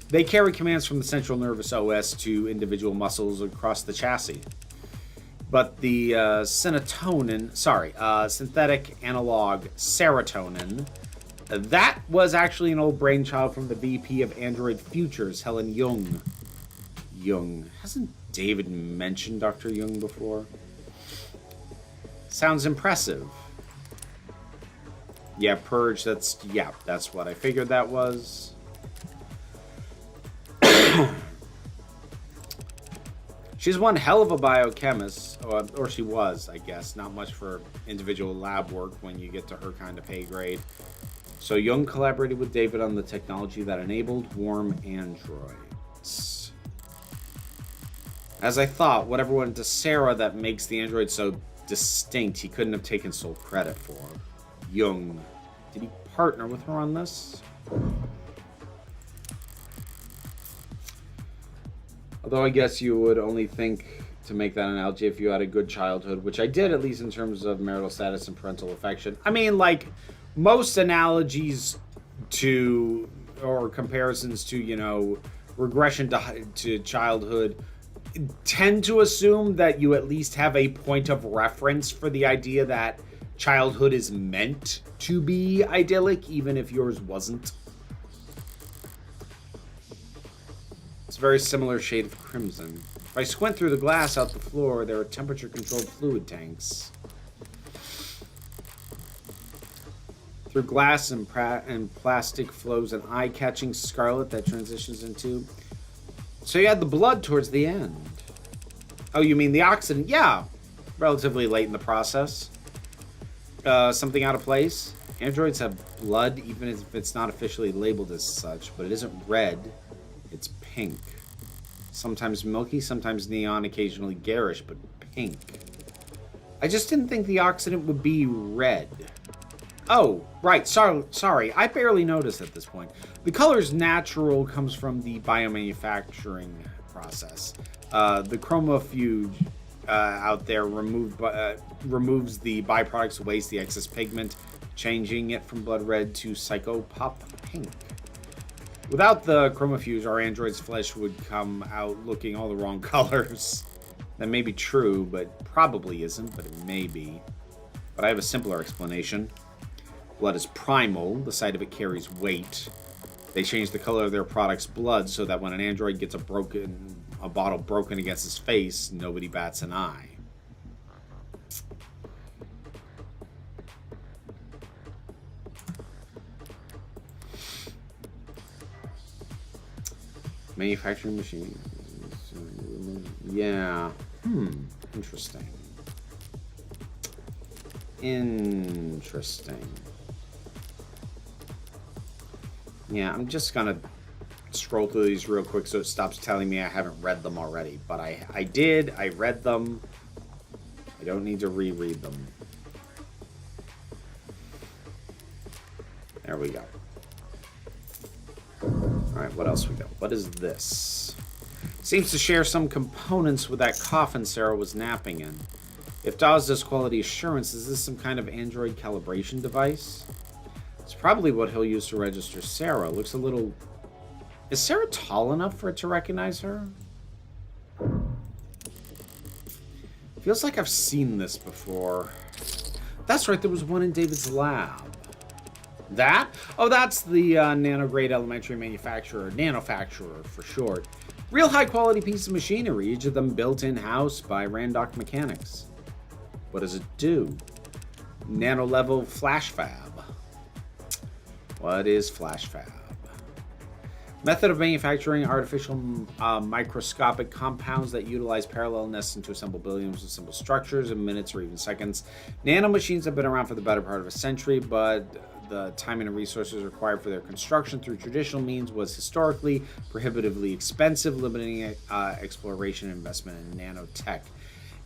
A: They carry commands from the central nervous OS to individual muscles across the chassis. But the synthetic analog serotonin, that was actually an old brainchild from the VP of Android Futures, Helen Jung. Hasn't David mentioned Dr. Jung before? Sounds impressive. Yeah, Purge, that's what I figured that was. She's one hell of a biochemist, or she was, I guess. Not much for individual lab work when you get to her kind of pay grade. So Jung collaborated with David on the technology that enabled Worm androids. As I thought, whatever went into Sarah that makes the android so distinct, he couldn't have taken sole credit for. Jung. Did he partner with her on this? Although I guess you would only think to make that analogy if you had a good childhood, which I did, at least in terms of marital status and parental affection. I mean, like, most analogies to, or comparisons to, you know, regression to childhood tend to assume that you at least have a point of reference for the idea that childhood is meant to be idyllic, even if yours wasn't. It's a very similar shade of crimson. If I squint through the glass out the floor, there are temperature-controlled fluid tanks. Through glass and plastic flows an eye-catching scarlet that transitions into... So you had the blood towards the end. Oh, you mean the oxidant? Yeah, relatively late in the process. Something out of place? Androids have blood, even if it's not officially labeled as such, but it isn't red, it's pink. Sometimes milky, sometimes neon, occasionally garish, but pink. I just didn't think the oxidant would be red. Oh, right, sorry, I barely noticed at this point. The color's natural comes from the biomanufacturing process. The chromofuge out there removes the byproducts waste, the excess pigment, changing it from blood red to psychopop pink. Without the chromofuge, our android's flesh would come out looking all the wrong colors. That may be true, but probably isn't, but it may be. But I have a simpler explanation. Blood is primal, the sight of it carries weight. They change the color of their product's blood so that when an android gets a bottle broken against his face, nobody bats an eye. Manufacturing machines. Yeah. Interesting. Interesting. Yeah, I'm just gonna scroll through these real quick so it stops telling me I haven't read them already. But I did. I read them. I don't need to reread them. There we go. Alright, what else we got? What is this? Seems to share some components with that coffin Sarah was napping in. If Dawes does quality assurance, is this some kind of Android calibration device? It's probably what he'll use to register Sarah. Looks a little... Is Sarah tall enough for it to recognize her? Feels like I've seen this before. That's right, there was one in David's lab. That? Oh, that's the nanograde elementary manufacturer, nanofacturer for short. Real high-quality piece of machinery, each of them built in-house by Randock Mechanics. What does it do? Nano-level flash fab. What is flash fab? Method of manufacturing artificial microscopic compounds that utilize parallelness to assemble billions of simple structures in minutes or even seconds. Nanomachines have been around for the better part of a century, but the time and resources required for their construction through traditional means was historically prohibitively expensive, limiting exploration and investment in nanotech.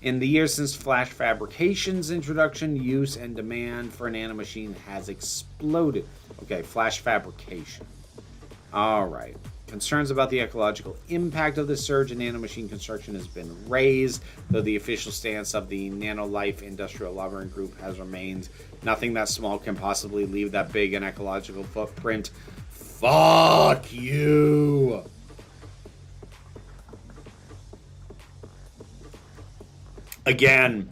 A: In the years since flash fabrication's introduction, use and demand for a nanomachine has exploded. Okay, flash fabrication. All right. Concerns about the ecological impact of the surge in nanomachine construction has been raised, though the official stance of the Nanolife Industrial Lobbying Group has remained nothing that small can possibly leave that big an ecological footprint. Fuck you! Again,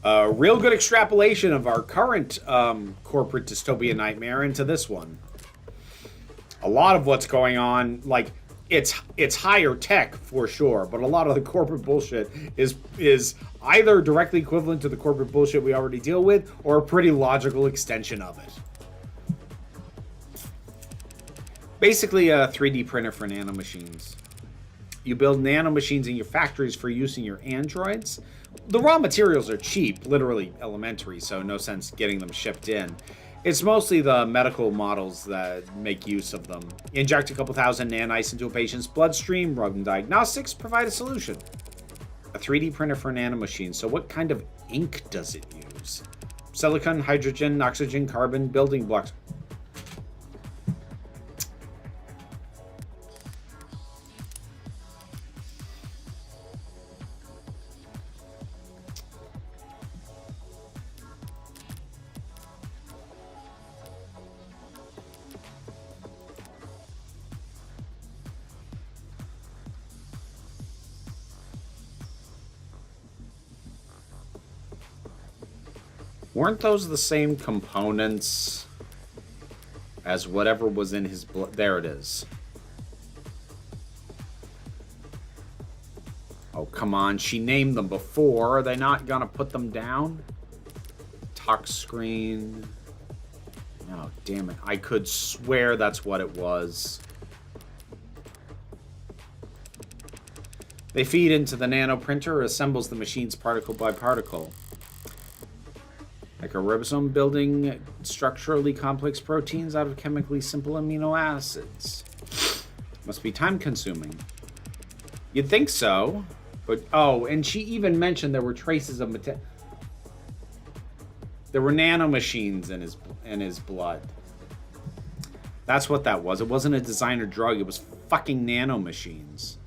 A: real good extrapolation of our current corporate dystopia nightmare into this one. A lot of what's going on, like, it's higher tech for sure, but a lot of the corporate bullshit is either directly equivalent to the corporate bullshit we already deal with, or a pretty logical extension of it. Basically, a 3D printer for nanomachines. You build nanomachines in your factories for use in your androids. The raw materials are cheap, literally elementary, so no sense getting them shipped in. It's mostly the medical models that make use of them. Inject a couple thousand nanites into a patient's bloodstream, run diagnostics, provide a solution. A 3D printer for a nanomachine, so what kind of ink does it use? Silicon, hydrogen, oxygen, carbon, building blocks. Weren't those the same components as whatever was in his blood? There it is. Oh, come on. She named them before. Are they not going to put them down? Talk screen. Oh, damn it. I could swear that's what it was. They feed into the nano printer, assembles the machines particle by particle. Like a ribosome building structurally complex proteins out of chemically simple amino acids. Must be time consuming. You'd think so, but oh, and she even mentioned there were traces of there were nanomachines in his blood. That's what that was. It wasn't a designer drug, it was fucking nanomachines.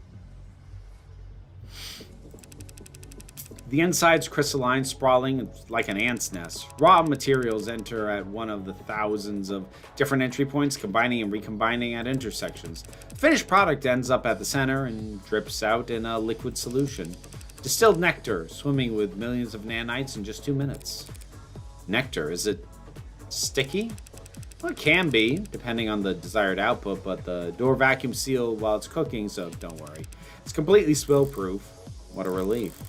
A: The inside's crystalline, sprawling like an ant's nest. Raw materials enter at one of the thousands of different entry points, combining and recombining at intersections. The finished product ends up at the center and drips out in a liquid solution. Distilled nectar, swimming with millions of nanites in just 2 minutes. Nectar, is it sticky? Well, it can be, depending on the desired output, but the door vacuum sealed while it's cooking, so don't worry. It's completely spill-proof. What a relief.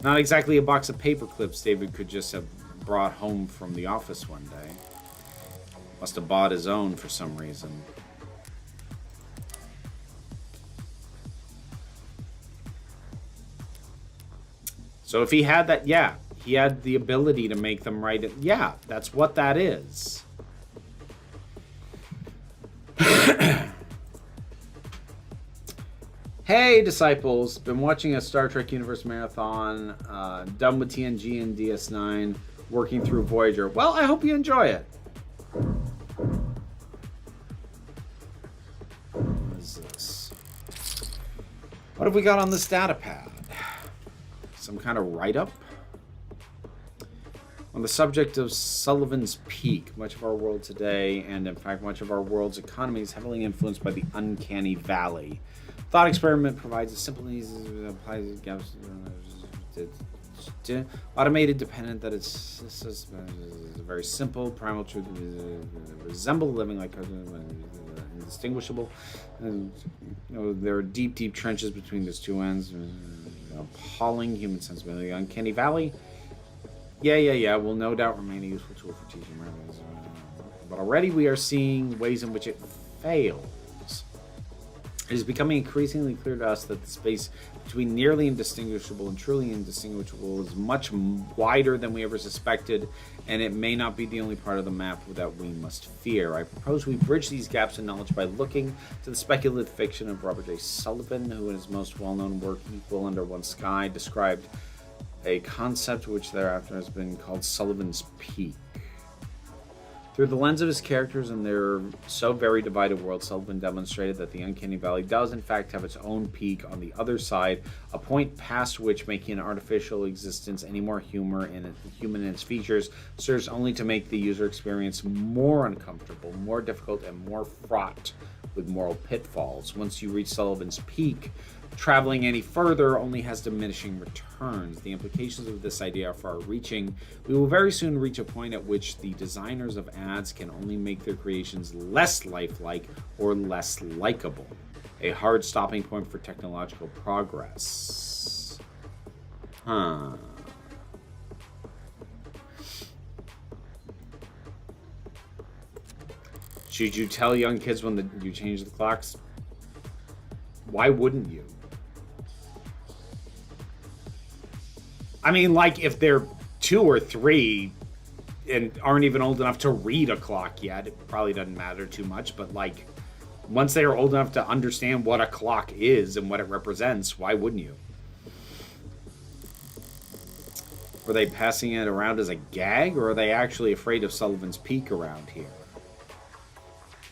A: Not exactly a box of paper clips David could just have brought home from the office one day. Must have bought his own for some reason. So if he had that, yeah, he had the ability to make them right. Yeah, that's what that is. Hey, disciples. Been watching a Star Trek Universe marathon. Done with TNG and DS9. Working through Voyager. Well, I hope you enjoy it. What is this? What have we got on this data pad? Some kind of write-up? On the subject of Sullivan's Peak, much of our world today, and in fact much of our world's economy, is heavily influenced by the uncanny valley. Thought experiment provides a simple and easy applies gaps automated dependent that it's very simple primal truth resemble living like indistinguishable. There are deep trenches between those two ends. Appalling human sensibility. Uncanny valley. Yeah, will no doubt remain a useful tool for teaching mathematics. But already we are seeing ways in which it fails. It is becoming increasingly clear to us that the space between nearly indistinguishable and truly indistinguishable is much wider than we ever suspected, and it may not be the only part of the map that we must fear. I propose we bridge these gaps in knowledge by looking to the speculative fiction of Robert J. Sullivan, who in his most well-known work, Equal Under One Sky, described a concept which thereafter has been called Sullivan's Peak. Through the lens of his characters and their so very divided world, Sullivan demonstrated that the Uncanny Valley does in fact have its own peak on the other side, a point past which making an artificial existence any more human in its features serves only to make the user experience more uncomfortable, more difficult, and more fraught with moral pitfalls. Once you reach Sullivan's Peak, traveling any further only has diminishing returns. The implications of this idea are far-reaching. We will very soon reach a point at which the designers of ads can only make their creations less lifelike or less likable. A hard stopping point for technological progress. Should you tell young kids when you change the clocks? Why wouldn't you? I mean, like, if they're 2 or 3 and aren't even old enough to read a clock yet, it probably doesn't matter too much. But, like, once they are old enough to understand what a clock is and what it represents, why wouldn't you? Were they passing it around as a gag, or are they actually afraid of Sullivan's Peak around here?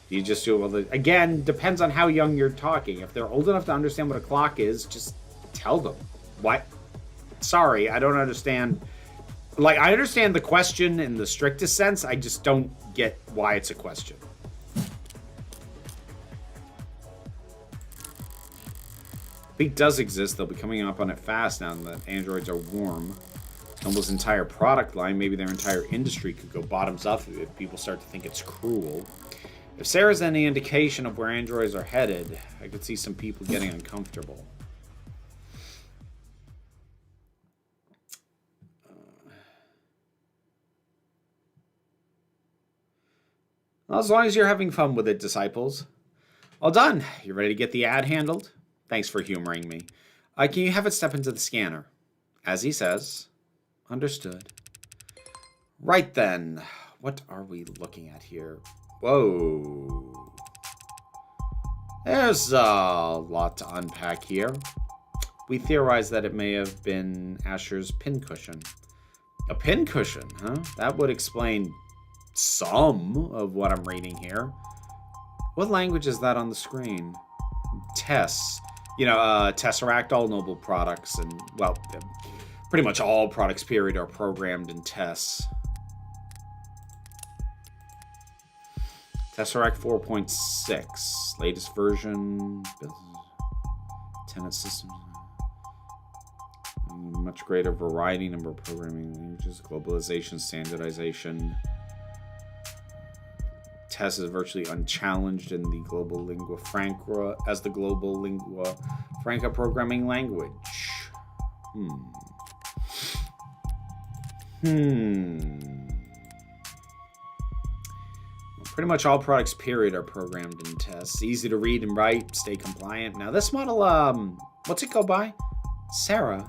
A: You just do it, well, again, depends on how young you're talking. If they're old enough to understand what a clock is, just tell them. What? Sorry, I don't understand. Like, I understand the question in the strictest sense. I just don't get why it's a question. Peak does exist. They'll be coming up on it fast now that androids are warm. Almost entire product line, maybe their entire industry could go bottoms up if people start to think it's cruel. If Sarah's any indication of where androids are headed, I could see some people getting uncomfortable. Well, as long as you're having fun with it, disciples. All done. You ready to get the ad handled? Thanks for humoring me. Can you have it step into the scanner? As he says. Understood. Right then. What are we looking at here? Whoa. There's a lot to unpack here. We theorize that it may have been Asher's pincushion. A pincushion, huh? That would explain some of what I'm reading here. What language is that on the screen? Tess. You know, Tesseract, all Noble products, and, well, pretty much all products, period, are programmed in Tess. Tesseract 4.6, latest version, tenant systems, much greater variety, number of programming languages, globalization, standardization. Tess is virtually unchallenged in the global lingua franca as the global lingua franca programming language. Pretty much all products, period, are programmed in Tess. Easy to read and write, stay compliant. Now this model, what's it go by? Sarah.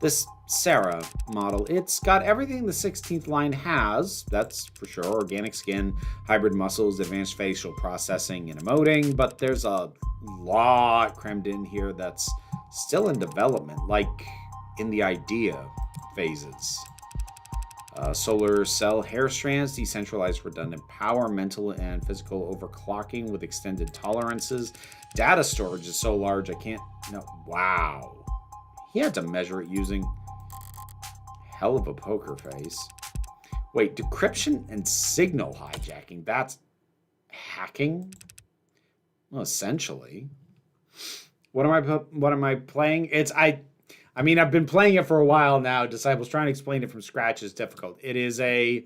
A: This Sarah model, it's got everything the 16th line has, that's for sure. Organic skin, hybrid muscles, advanced facial processing, and emoting, but there's a lot crammed in here that's still in development, like in the idea phases. Solar cell hair strands, decentralized redundant power, mental and physical overclocking with extended tolerances. Data storage is so large I can't. No, wow. He had to measure it using hell of a poker face. Wait, decryption and signal hijacking. That's hacking? Well, essentially. What am I playing? I mean, I've been playing it for a while now. Disciples trying to explain it from scratch is difficult. It is a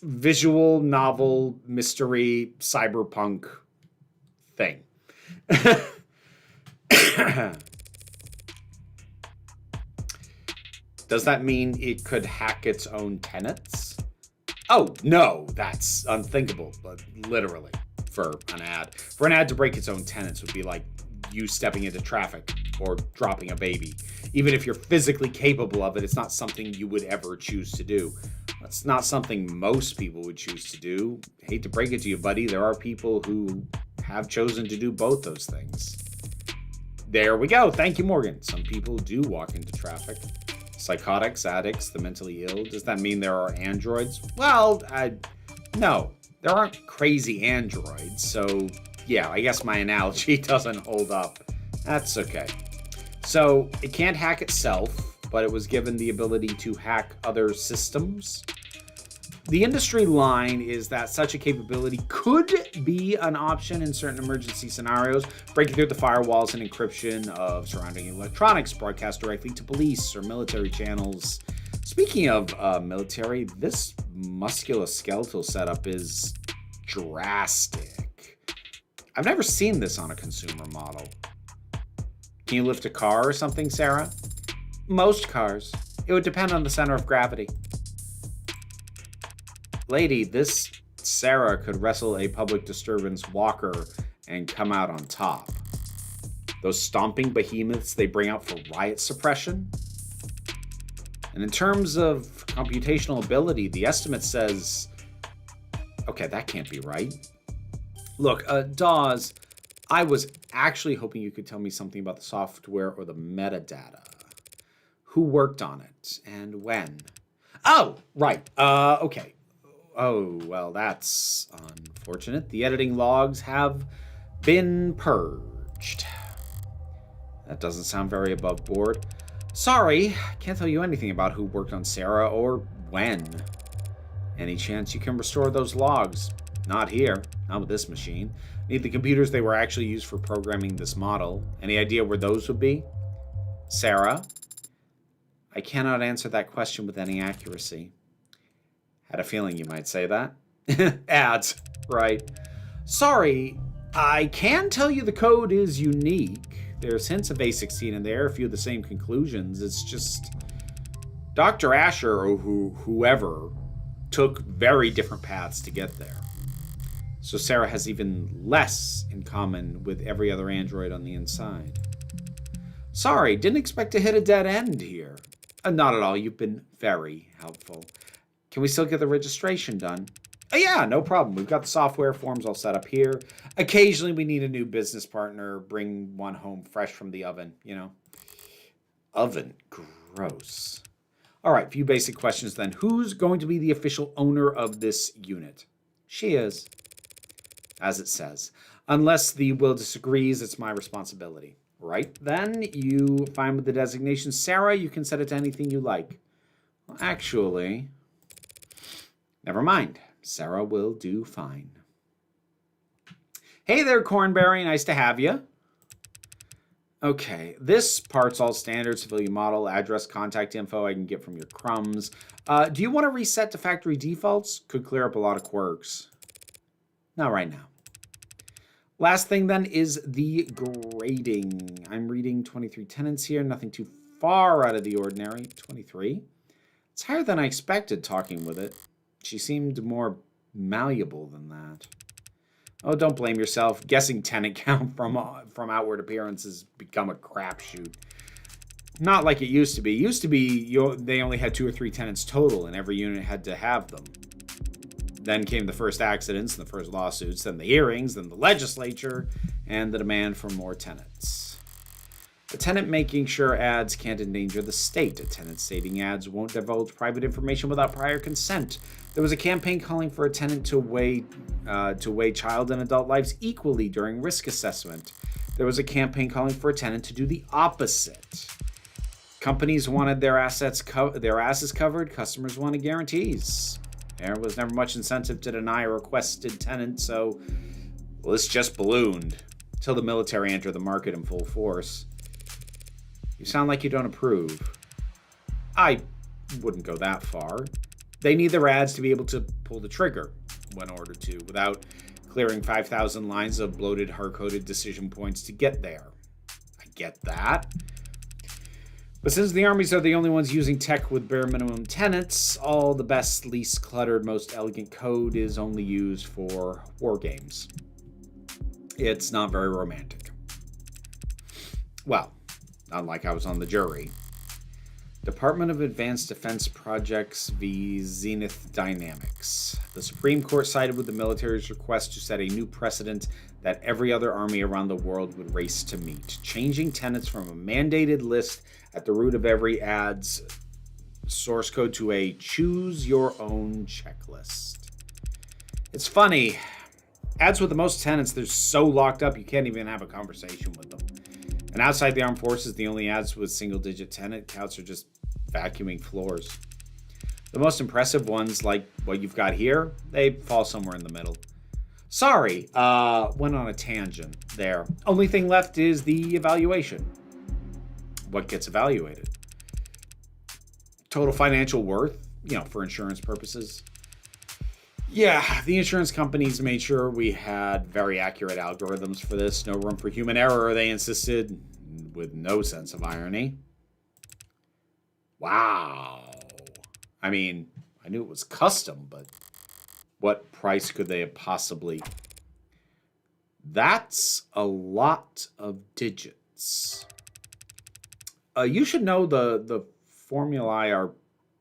A: visual novel mystery cyberpunk thing. Does that mean it could hack its own tenets? Oh, no, that's unthinkable, but literally, for an ad. For an ad to break its own tenets would be like you stepping into traffic or dropping a baby. Even if you're physically capable of it, it's not something you would ever choose to do. That's not something most people would choose to do. Hate to break it to you, buddy. There are people who have chosen to do both those things. There we go. Thank you, Morgan. Some people do walk into traffic. Psychotics, addicts, the mentally ill. Does that mean there are androids? Well, no. There aren't crazy androids, so yeah, I guess my analogy doesn't hold up. That's okay. So it can't hack itself, but it was given the ability to hack other systems. The industry line is that such a capability could be an option in certain emergency scenarios, breaking through the firewalls and encryption of surrounding electronics, broadcast directly to police or military channels. Speaking of military, this musculoskeletal setup is drastic. I've never seen this on a consumer model. Can you lift a car or something, Sarah? Most cars. It would depend on the center of gravity. Lady, this Sarah could wrestle a public disturbance walker and come out on top. Those stomping behemoths they bring out for riot suppression. And in terms of computational ability, the estimate says... Okay, that can't be right. Look, Dawes, I was actually hoping you could tell me something about the software or the metadata. Who worked on it and when? Oh, right. Okay. Oh, well, that's unfortunate. The editing logs have been purged. That doesn't sound very above board. Sorry, can't tell you anything about who worked on Sarah or when. Any chance you can restore those logs? Not here, not with this machine. Need the computers they were actually used for programming this model. Any idea where those would be? Sarah? I cannot answer that question with any accuracy. Had a feeling you might say that. Ads, right. Sorry, I can tell you the code is unique. There's hints of A16 in there, a few of the same conclusions. It's just Dr. Asher or whoever took very different paths to get there. So Sarah has even less in common with every other android on the inside. Sorry, didn't expect to hit a dead end here. Not at all, you've been very helpful. Can we still get the registration done? Oh, yeah, no problem. We've got the software forms all set up here. Occasionally we need a new business partner, bring one home fresh from the oven, you know. Oven, gross. All right, few basic questions then. Who's going to be the official owner of this unit? She is, as it says. Unless the will disagrees, it's my responsibility. Right, then, you fine with the designation Sarah, you can set it to anything you like. Well, actually, never mind. Sarah will do fine. Hey there, Cornberry. Nice to have you. Okay, this part's all standard civilian model, address, contact info I can get from your crumbs. Do you want to reset to factory defaults? Could clear up a lot of quirks. Not right now. Last thing then is the grading. I'm reading 23 tenants here, nothing too far out of the ordinary. 23. It's higher than I expected talking with it. She seemed more malleable than that. Oh, don't blame yourself. Guessing tenant count from outward appearance has become a crapshoot. Not like it used to be. It used to be they only had 2 or 3 tenants total, and every unit had to have them. Then came the first accidents, and the first lawsuits, then the hearings, then the legislature, and the demand for more tenants. A tenant making sure ads can't endanger the state. A tenant stating ads won't divulge private information without prior consent. There was a campaign calling for a tenant to weigh child and adult lives equally during risk assessment. There was a campaign calling for a tenant to do the opposite. Companies wanted their asses covered. Customers wanted guarantees. There was never much incentive to deny a requested tenant, so this just ballooned until the military entered the market in full force. You sound like you don't approve. I wouldn't go that far. They need their ads to be able to pull the trigger when ordered to, without clearing 5,000 lines of bloated, hard-coded decision points to get there. I get that. But since the armies are the only ones using tech with bare minimum tenants, all the best, least cluttered, most elegant code is only used for war games. It's not very romantic. Well, not like I was on the jury. Department of Advanced Defense Projects v. Zenith Dynamics. The Supreme Court sided with the military's request to set a new precedent that every other army around the world would race to meet, changing tenants from a mandated list at the root of every ad's source code to a choose-your-own checklist. It's funny. Ads with the most tenants, they're so locked up you can't even have a conversation with them. And outside the armed forces, the only ads with single-digit tenant counts are just vacuuming floors. The most impressive ones, like what you've got here, they fall somewhere in the middle. Sorry, went on a tangent there. Only thing left is the evaluation. What gets evaluated? Total financial worth, for insurance purposes. Yeah, the insurance companies made sure we had very accurate algorithms for this. No room for human error, they insisted, with no sense of irony. Wow. I mean, I knew it was custom, but what price could they have possibly... That's a lot of digits. You should know the formulae are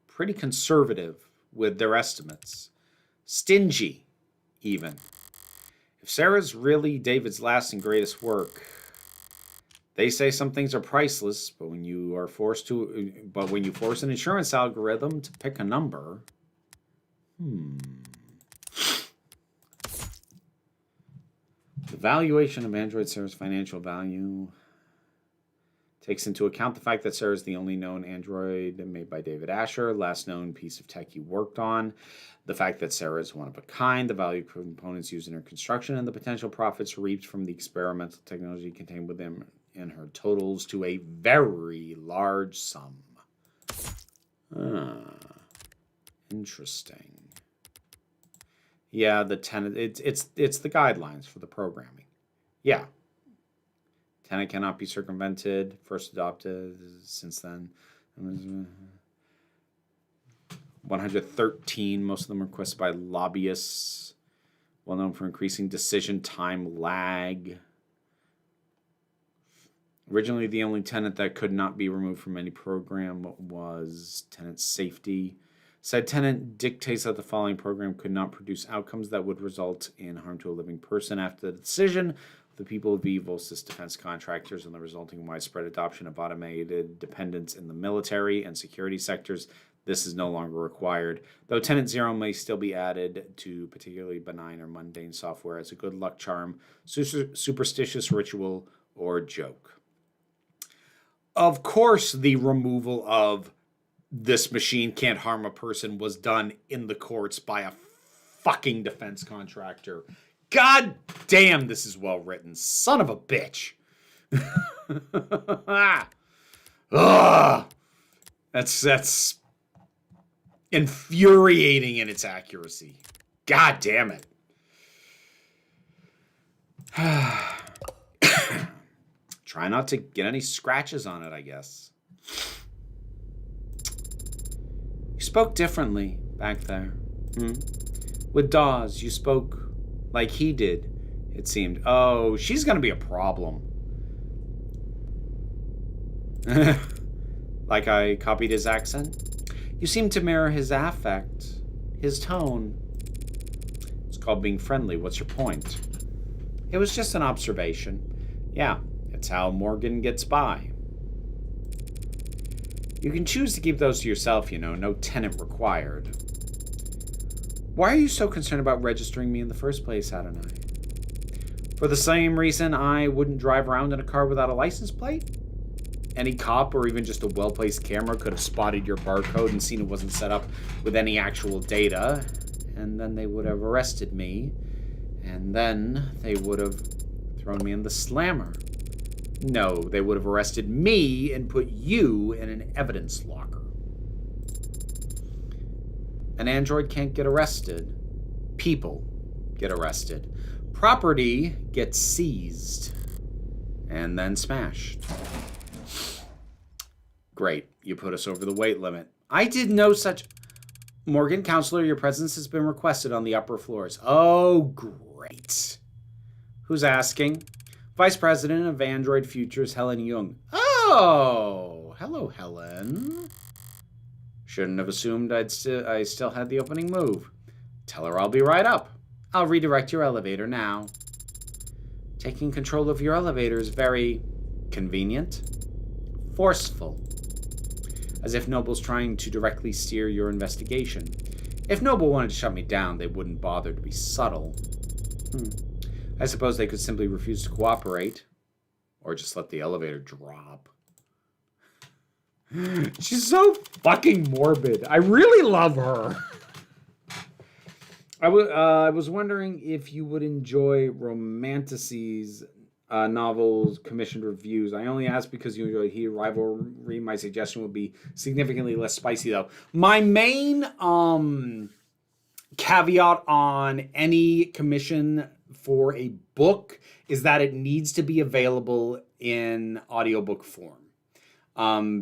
A: pretty conservative with their estimates. Stingy, even. If Sarah's really David's last and greatest work, they say some things are priceless, but when you force an insurance algorithm to pick a number, The valuation of Android Sarah's financial value takes into account the fact that Sarah is the only known Android made by David Asher, last known piece of tech he worked on, the fact that Sarah is one of a kind, the value components used in her construction, and the potential profits reaped from the experimental technology contained within her totals to a very large sum. Interesting. Yeah, the tenant, it's the guidelines for the programming. Yeah. Tenant cannot be circumvented. First adopted since then. 113. Most of them requested by lobbyists. Well known for increasing decision time lag. Originally, the only tenant that could not be removed from any program was tenant safety. Said tenant dictates that the following program could not produce outcomes that would result in harm to a living person. After the decision, the people of Volsys defense contractors and the resulting widespread adoption of automated dependence in the military and security sectors, this is no longer required, though Tenant Zero may still be added to particularly benign or mundane software as a good luck charm, superstitious ritual, or joke. Of course, the removal of this machine can't harm a person was done in the courts by a fucking defense contractor. God damn, this is well written. Son of a bitch. Ugh. That's infuriating in its accuracy. God damn it. Try not to get any scratches on it, I guess. You spoke differently back there. With Dawes, you spoke like he did, it seemed. Oh, she's going to be a problem. Like I copied his accent? You seem to mirror his affect, his tone. It's called being friendly. What's your point? It was just an observation. Yeah, it's how Morgan gets by. You can choose to keep those to yourself, you know, no tenant required. Why are you so concerned about registering me in the first place, Adonai? For the same reason I wouldn't drive around in a car without a license plate? Any cop or even just a well-placed camera could have spotted your barcode and seen it wasn't set up with any actual data, and then they would have arrested me, and then they would have thrown me in the slammer. No, they would have arrested me and put you in an evidence locker. An android can't get arrested. People get arrested. Property gets seized and then smashed. Great, you put us over the weight limit. I did no such... Morgan, counselor, your presence has been requested on the upper floors. Oh, great. Who's asking? Vice President of Android Futures, Helen Jung. Oh, hello, Helen. Shouldn't have assumed I still had the opening move. Tell her I'll be right up. I'll redirect your elevator now. Taking control of your elevator is very convenient, forceful, as if Noble's trying to directly steer your investigation. If Noble wanted to shut me down, they wouldn't bother to be subtle. I suppose they could simply refuse to cooperate, or just let the elevator drop. She's so fucking morbid. I really love her. I was wondering if you would enjoy Romantices novels commissioned reviews. I only asked because you enjoyed Heated Rivalry. My suggestion would be significantly less spicy, though. My main caveat on any commission for a book is that it needs to be available in audiobook form.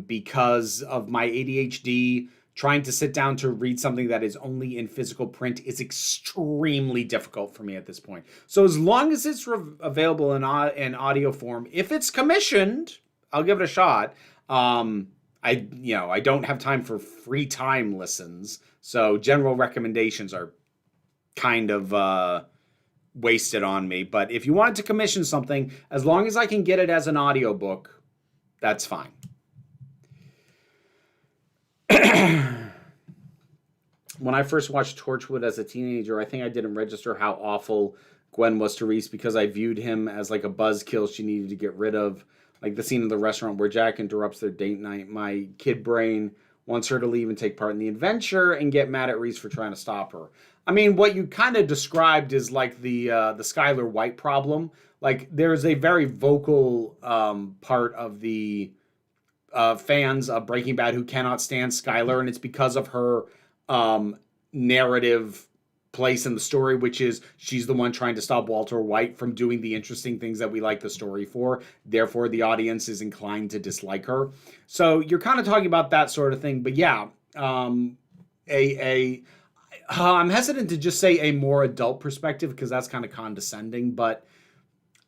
A: Because of my ADHD, trying to sit down to read something that is only in physical print is extremely difficult for me at this point. So as long as it's available in audio form, if it's commissioned, I'll give it a shot. I don't have time for free time listens, so general recommendations are kind of wasted on me. But if you wanted to commission something, as long as I can get it as an audiobook, that's fine. When I first watched Torchwood as a teenager, I think I didn't register how awful Gwen was to Reese because I viewed him as like a buzzkill she needed to get rid of. Like the scene in the restaurant where Jack interrupts their date night. My kid brain wants her to leave and take part in the adventure and get mad at Reese for trying to stop her. I mean, what you kind of described is like the Skylar White problem. Like there's a very vocal part of the fans of Breaking Bad who cannot stand Skylar, and it's because of her narrative place in the story, which is she's the one trying to stop Walter White from doing the interesting things that we like the story for. Therefore, the audience is inclined to dislike her. So you're kind of talking about that sort of thing. But yeah, I'm hesitant to just say a more adult perspective because that's kind of condescending. But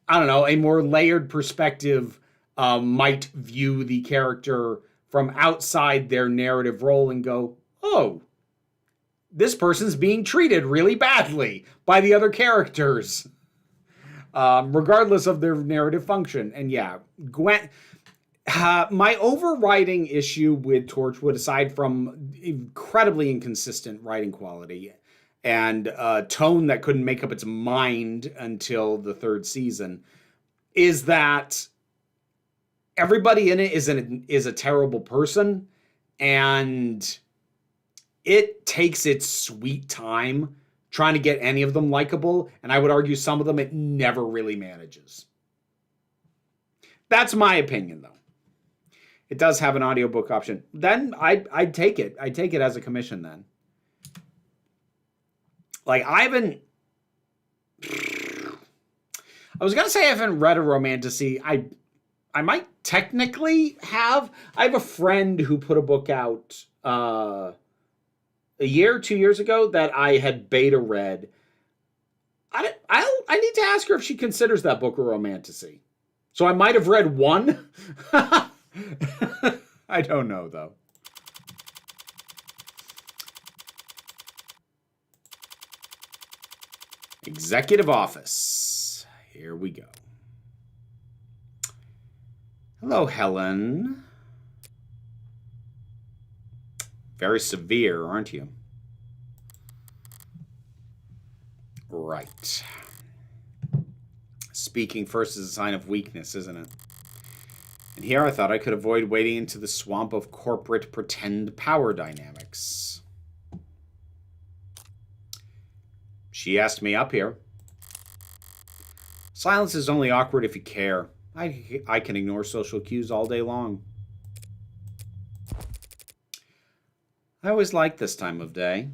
A: I don't know, a more layered perspective might view the character from outside their narrative role and go, oh, this person's being treated really badly by the other characters, regardless of their narrative function. And yeah, Gwen, my overriding issue with Torchwood, aside from incredibly inconsistent writing quality and tone that couldn't make up its mind until the third season, is that everybody in it is a terrible person, and it takes its sweet time trying to get any of them likable, and I would argue some of them it never really manages. That's my opinion, though. It does have an audiobook option. Then I'd take it. I'd take it as a commission then. Like, I was going to say I haven't read a Romantasy. I might technically have. I have a friend who put a book out a year, 2 years ago that I had beta read. I need to ask her if she considers that book a Romantasy. So I might have read one. I I don't know, though. Executive office. Here we go. Hello, Helen. Very severe, aren't you? Right. Speaking first is a sign of weakness, isn't it? And here I thought I could avoid wading into the swamp of corporate pretend power dynamics. She asked me up here. Silence is only awkward if you care. I can ignore social cues all day long. I always like this time of day.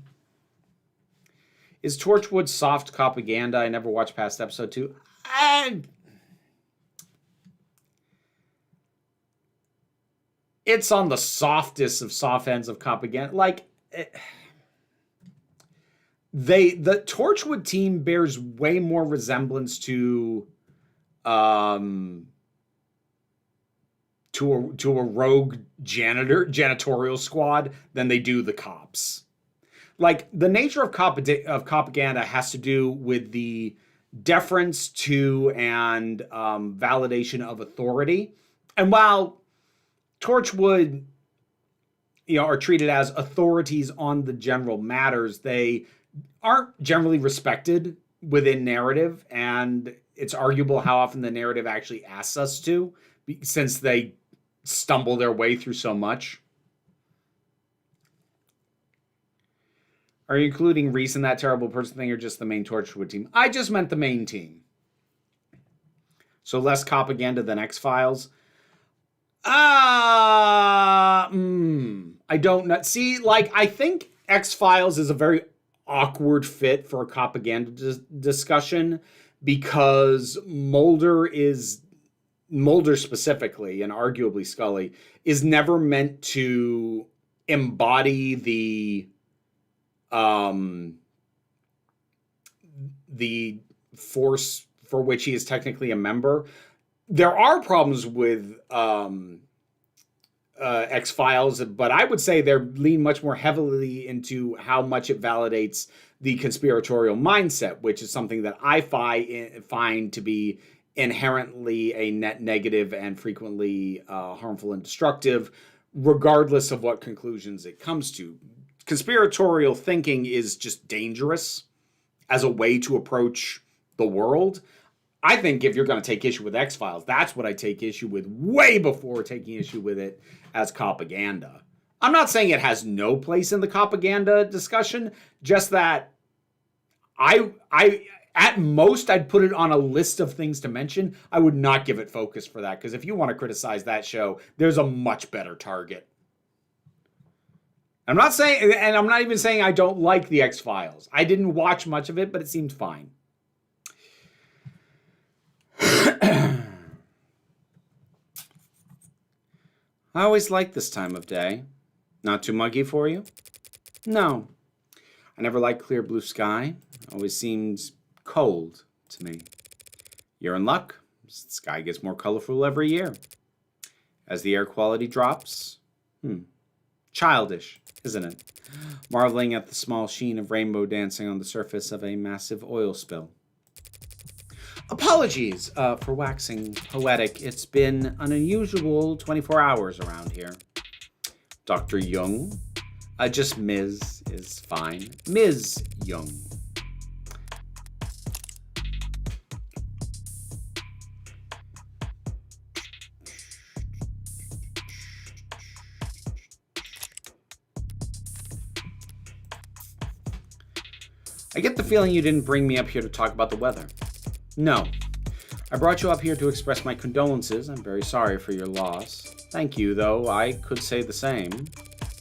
A: Is Torchwood soft propaganda? I never watched past episode 2. It's on the softest of soft ends of propaganda. Like, the Torchwood team bears way more resemblance to a rogue janitorial squad than they do the cops. Like, the nature of propaganda has to do with the deference to and validation of authority. And while Torchwood, are treated as authorities on the general matters, they aren't generally respected within narrative, and it's arguable how often the narrative actually asks us to, since they stumble their way through so much. Are you including Reese in that terrible person thing, or just the main Torchwood team? I just meant the main team. So less propaganda than X-Files. I don't know. See, like, I think X-Files is a very awkward fit for a propaganda discussion, because Mulder specifically, and arguably Scully, is never meant to embody the force for which he is technically a member. There are problems with X-Files, but I would say they lean much more heavily into how much it validates the conspiratorial mindset, which is something that I find to be inherently a net negative and frequently harmful and destructive, regardless of what conclusions it comes to. Conspiratorial thinking is just dangerous as a way to approach the world. I think if you're going to take issue with X-Files, that's what I take issue with way before taking issue with it as propaganda. I'm not saying it has no place in the propaganda discussion, just that I at most, I'd put it on a list of things to mention. I would not give it focus for that, because if you want to criticize that show, there's a much better target. I'm not saying, and I'm not even saying I don't like the X-Files. I didn't watch much of it, but it seemed fine. I always like this time of day. Not too muggy for you? No. I never liked clear blue sky. It always seems cold to me. You're in luck. The sky gets more colorful every year. As the air quality drops. Childish, isn't it? Marveling at the small sheen of rainbow dancing on the surface of a massive oil spill. Apologies for waxing poetic. It's been an unusual 24 hours around here. Dr. Jung. Just Ms. is fine. Ms. Jung. I get the feeling you didn't bring me up here to talk about the weather. No. I brought you up here to express my condolences. I'm very sorry for your loss. Thank you, though. I could say the same.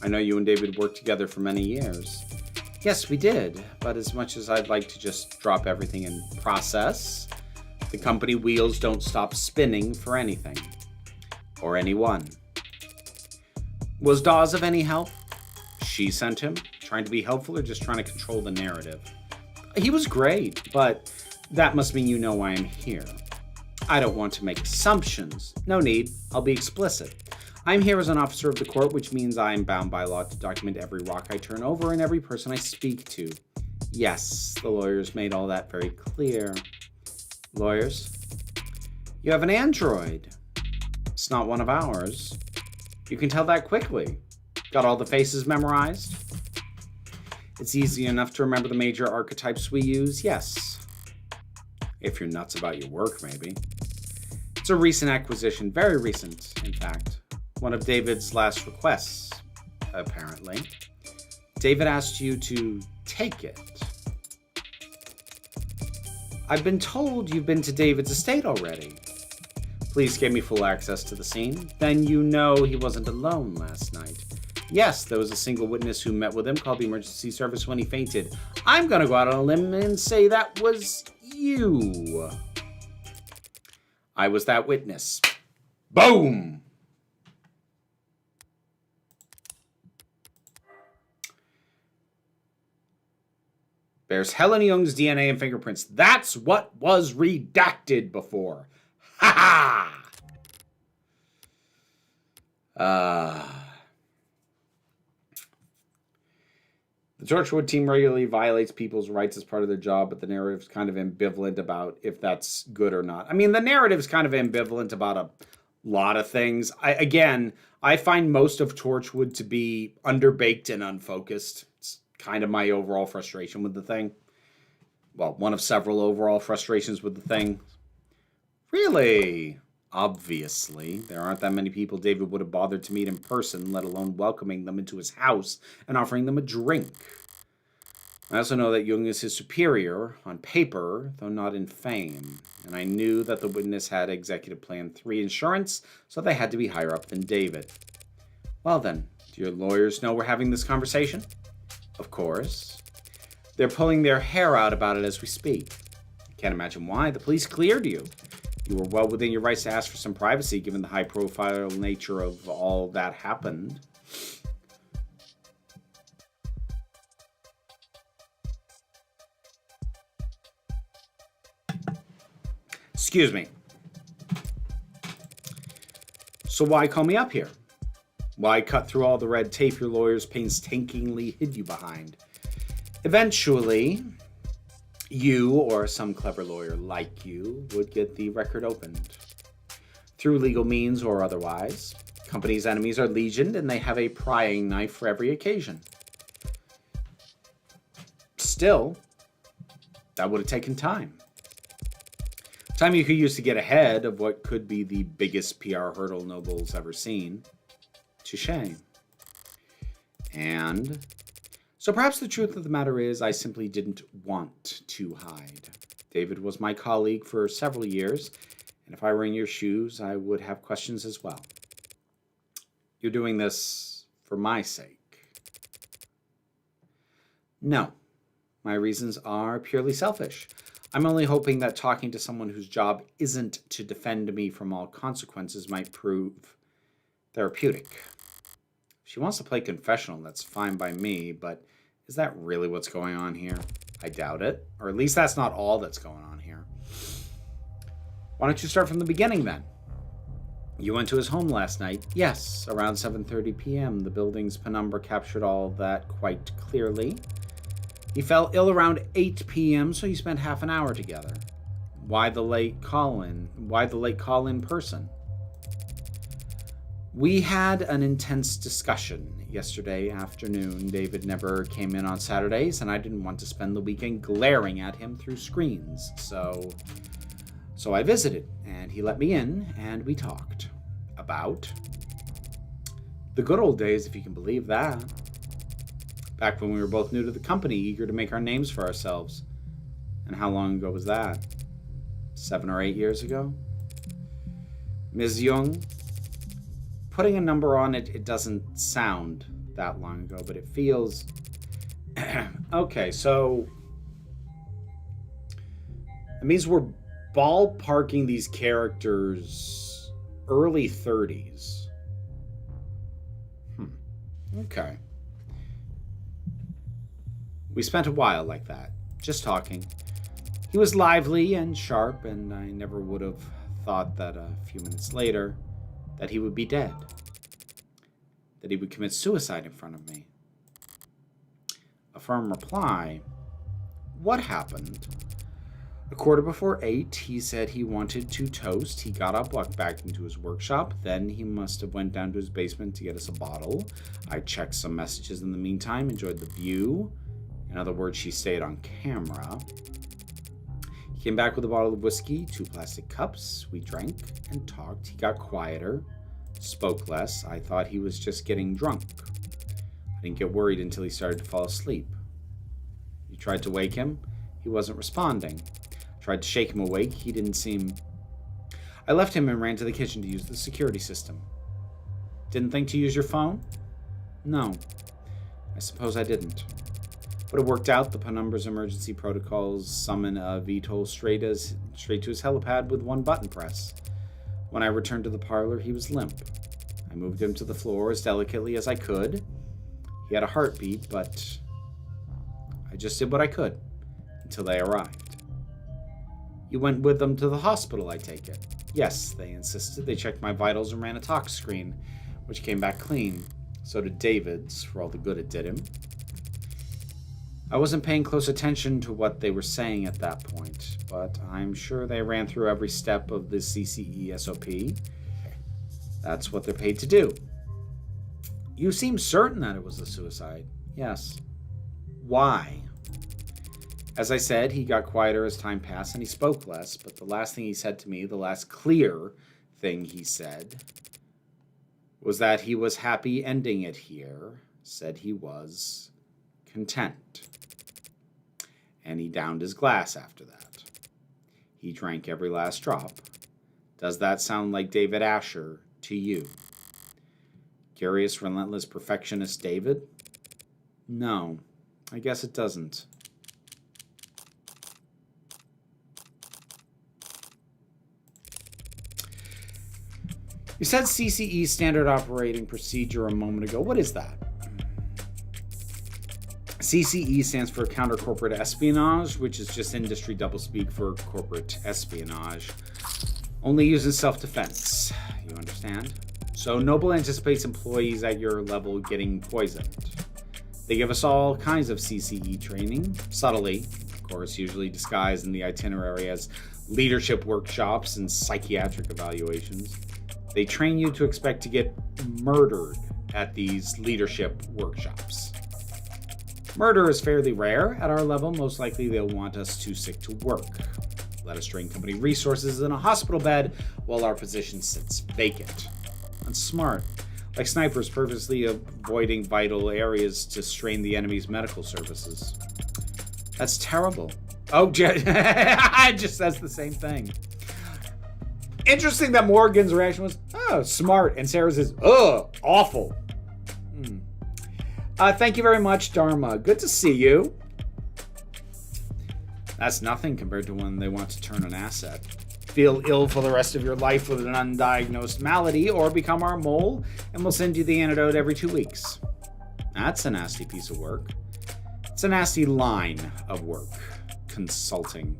A: I know you and David worked together for many years. Yes, we did. But as much as I'd like to just drop everything and process, the company wheels don't stop spinning for anything. Or anyone. Was Dawes of any help? She sent him? Trying to be helpful or just trying to control the narrative? He was great, but that must mean you know why I'm here. I don't want to make assumptions. No need. I'll be explicit. I'm here as an officer of the court, which means I'm bound by law to document every rock I turn over and every person I speak to. Yes, the lawyers made all that very clear. Lawyers, you have an android. It's not one of ours. You can tell that quickly. Got all the faces memorized? It's easy enough to remember the major archetypes we use, yes. If you're nuts about your work, maybe. It's a recent acquisition, very recent, in fact. One of David's last requests, apparently. David asked you to take it. I've been told you've been to David's estate already. Police gave me full access to the scene. Then you know he wasn't alone last night. Yes, there was a single witness who met with him, called the emergency service when he fainted. I'm gonna go out on a limb and say that was you. I was that witness. Boom! Bears Helen Young's DNA and fingerprints. That's what was redacted before. Ha ha! The Torchwood team regularly violates people's rights as part of their job, but the narrative's kind of ambivalent about if that's good or not. I mean, the narrative's kind of ambivalent about a lot of things. I find most of Torchwood to be underbaked and unfocused. It's kind of my overall frustration with the thing. Well, one of several overall frustrations with the thing. Really? Obviously, there aren't that many people David would have bothered to meet in person, let alone welcoming them into his house and offering them a drink. I also know that Jung is his superior on paper, though not in fame. And I knew that the witness had Executive Plan 3 insurance, so they had to be higher up than David. Well then, do your lawyers know we're having this conversation? Of course. They're pulling their hair out about it as we speak. I can't imagine why. The police cleared you. You were well within your rights to ask for some privacy, given the high-profile nature of all that happened. Excuse me. So why call me up here? Why cut through all the red tape your lawyers painstakingly hid you behind? Eventually, you, or some clever lawyer like you, would get the record opened. Through legal means or otherwise. Company's enemies are legioned, and they have a prying knife for every occasion. Still, that would have taken time. Time you could use to get ahead of what could be the biggest PR hurdle Noble's ever seen. Touché. And so perhaps the truth of the matter is I simply didn't want to hide. David was my colleague for several years, and if I were in your shoes, I would have questions as well. You're doing this for my sake. No, my reasons are purely selfish. I'm only hoping that talking to someone whose job isn't to defend me from all consequences might prove therapeutic. If she wants to play confessional, that's fine by me, but is that really what's going on here? I doubt it. Or at least that's not all that's going on here. Why don't you start from the beginning then? You went to his home last night. Yes, around 7:30 p.m. The building's penumbra captured all of that quite clearly. He fell ill around 8 p.m., so you spent half an hour together. Why the late call-in? Why the late call-in person? We had an intense discussion yesterday afternoon. David never came in on Saturdays, and I didn't want to spend the weekend glaring at him through screens. So I visited, and he let me in, and we talked about the good old days, if you can believe that. Back when we were both new to the company, eager to make our names for ourselves. And how long ago was that? 7 or 8 years ago? Ms. Jung, putting a number on it, it doesn't sound that long ago, but it feels... Okay, so... it means we're ballparking these characters early 30s. Okay. We spent a while like that, just talking. He was lively and sharp, and I never would have thought that a few minutes later that he would be dead. that he would commit suicide in front of me. A firm reply. What happened? 8:15, he said he wanted to toast. He got up, walked back into his workshop. Then he must have went down to his basement to get us a bottle. I checked some messages in the meantime, enjoyed the view. In other words, she stayed on camera. He came back with a bottle of whiskey, 2 plastic cups. We drank and talked. He got quieter, spoke less. I thought he was just getting drunk. I didn't get worried until he started to fall asleep. You tried to wake him. He wasn't responding. Tried to shake him awake. He didn't seem... I left him and ran to the kitchen to use the security system. Didn't think to use your phone? No. I suppose I didn't. But it worked out. The Penumbra's emergency protocols summon a VTOL straight to his helipad with 1 button press. When I returned to the parlor, he was limp. I moved him to the floor as delicately as I could. He had a heartbeat, but I just did what I could until they arrived. You went with them to the hospital, I take it? Yes, they insisted. They checked my vitals and ran a tox screen, which came back clean. So did David's, for all the good it did him. I wasn't paying close attention to what they were saying at that point, but I'm sure they ran through every step of the CCE SOP. That's what they're paid to do. You seem certain that it was a suicide. Yes. Why? As I said, he got quieter as time passed and he spoke less, but the last thing he said to me, the last clear thing he said, was that he was happy ending it here, said he was content. And he downed his glass after that. He drank every last drop. Does that sound like David Asher to you? Curious, relentless perfectionist David? No, I guess it doesn't. You said CCE, standard operating procedure, a moment ago. What is that? CCE stands for counter corporate espionage, which is just industry doublespeak for corporate espionage. Only used in self-defense. You understand? So Noble anticipates employees at your level getting poisoned. They give us all kinds of CCE training, subtly, of course, usually disguised in the itinerary as leadership workshops and psychiatric evaluations. They train you to expect to get murdered at these leadership workshops. Murder is fairly rare at our level. Most likely they'll want us too sick to work. Let us drain company resources in a hospital bed while our position sits vacant. That's smart. Like snipers purposely avoiding vital areas to strain the enemy's medical services. That's terrible. Oh, it just says the same thing. Interesting that Morgan's reaction was, oh, smart, and Sarah's is, ugh, awful. Thank you very much, Dharma. Good to see you. That's nothing compared to when they want to turn an asset. Feel ill for the rest of your life with an undiagnosed malady, or become our mole, and we'll send you the antidote every 2 weeks. That's a nasty piece of work. It's a nasty line of work. Consulting.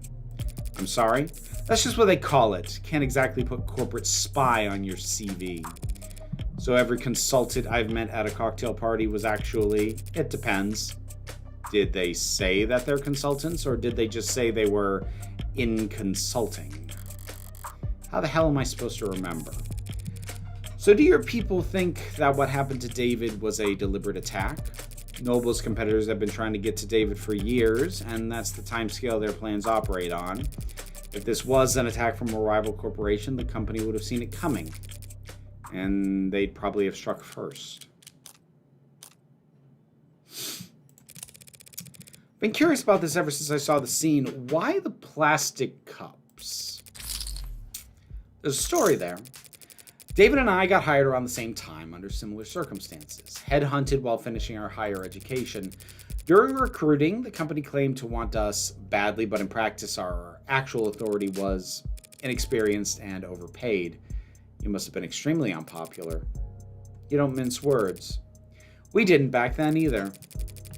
A: I'm sorry? That's just what they call it. Can't exactly put corporate spy on your CV. So every consultant I've met at a cocktail party was actually, it depends. Did they say that they're consultants, or did they just say they were in consulting? How the hell am I supposed to remember? So do your people think that what happened to David was a deliberate attack? Noble's competitors have been trying to get to David for years, and that's the timescale their plans operate on. If this was an attack from a rival corporation, the company would have seen it coming, and they'd probably have struck first. Been curious about this ever since I saw the scene. Why the plastic cups? There's a story there. David and I got hired around the same time under similar circumstances. Headhunted while finishing our higher education. During recruiting, the company claimed to want us badly, but in practice our actual authority was inexperienced and overpaid. You must have been extremely unpopular. You don't mince words. We didn't back then either.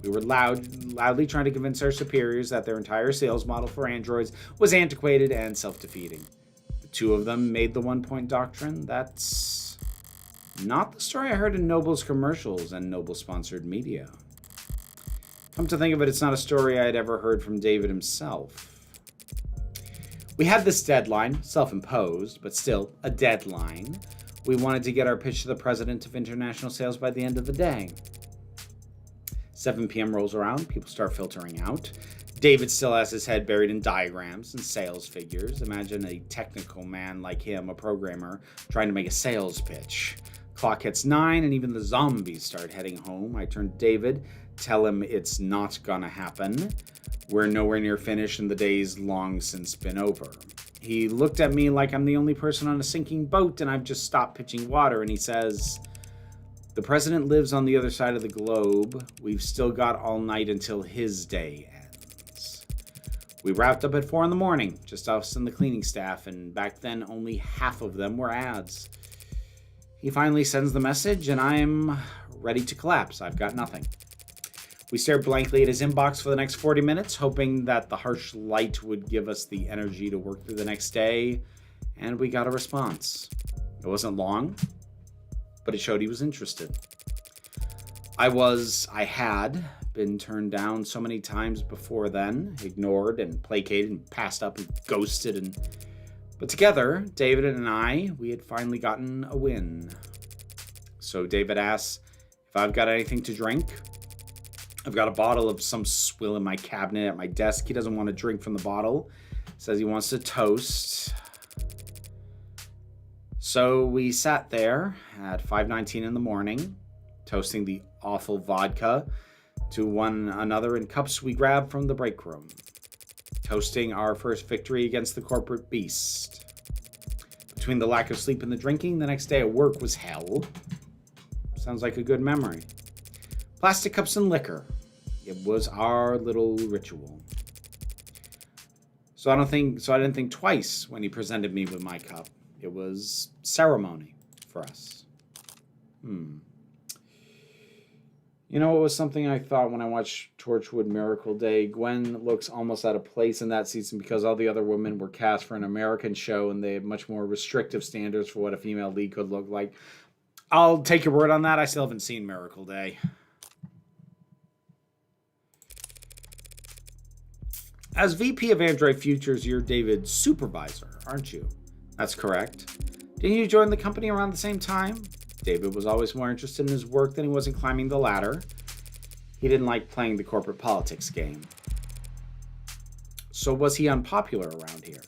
A: We were loudly trying to convince our superiors that their entire sales model for androids was antiquated and self-defeating. The two of them made the one-point doctrine. That's Not the story I heard in Noble's commercials and Noble-sponsored media. Come to think of it, it's not a story I had ever heard from David himself. We had this deadline, self-imposed, but still a deadline. We wanted to get our pitch to the president of international sales by the end of the day. 7 p.m. rolls around, people start filtering out. David still has his head buried in diagrams and sales figures. Imagine a technical man like him, a programmer, trying to make a sales pitch. Clock hits 9 and even the zombies start heading home. I turn to David, tell him it's not gonna happen. We're nowhere near finished and the day's long since been over. He looked at me like I'm the only person on a sinking boat and I've just stopped pitching water, and he says, "The president lives on the other side of the globe. We've still got all night until his day ends." We wrapped up at 4 in the morning, just us and the cleaning staff, and back then only half of them were ads. He finally sends the message and I'm ready to collapse. I've got nothing. We stared blankly at his inbox for the next 40 minutes, hoping that the harsh light would give us the energy to work through the next day, and we got a response. It wasn't long, but it showed he was interested. I had been turned down so many times before then, ignored and placated and passed up and ghosted, but together, David and we had finally gotten a win. So David asks if I've got anything to drink. I've got a bottle of some swill in my cabinet at my desk. He doesn't want to drink from the bottle. Says he wants to toast. So we sat there at 5:19 in the morning, toasting the awful vodka to one another in cups we grabbed from the break room. Toasting our first victory against the corporate beast. Between the lack of sleep and the drinking, the next day at work was hell. Sounds like a good memory. Plastic cups and liquor. It was our little ritual. So I didn't think twice when he presented me with my cup. It was ceremony for us. You know, it was something I thought when I watched Torchwood Miracle Day. Gwen looks almost out of place in that season because all the other women were cast for an American show and they have much more restrictive standards for what a female lead could look like. I'll take your word on that. I still haven't seen Miracle Day. As VP of Android Futures, you're David's supervisor, aren't you? That's correct. Didn't you join the company around the same time? David was always more interested in his work than he was in climbing the ladder. He didn't like playing the corporate politics game. So was he unpopular around here?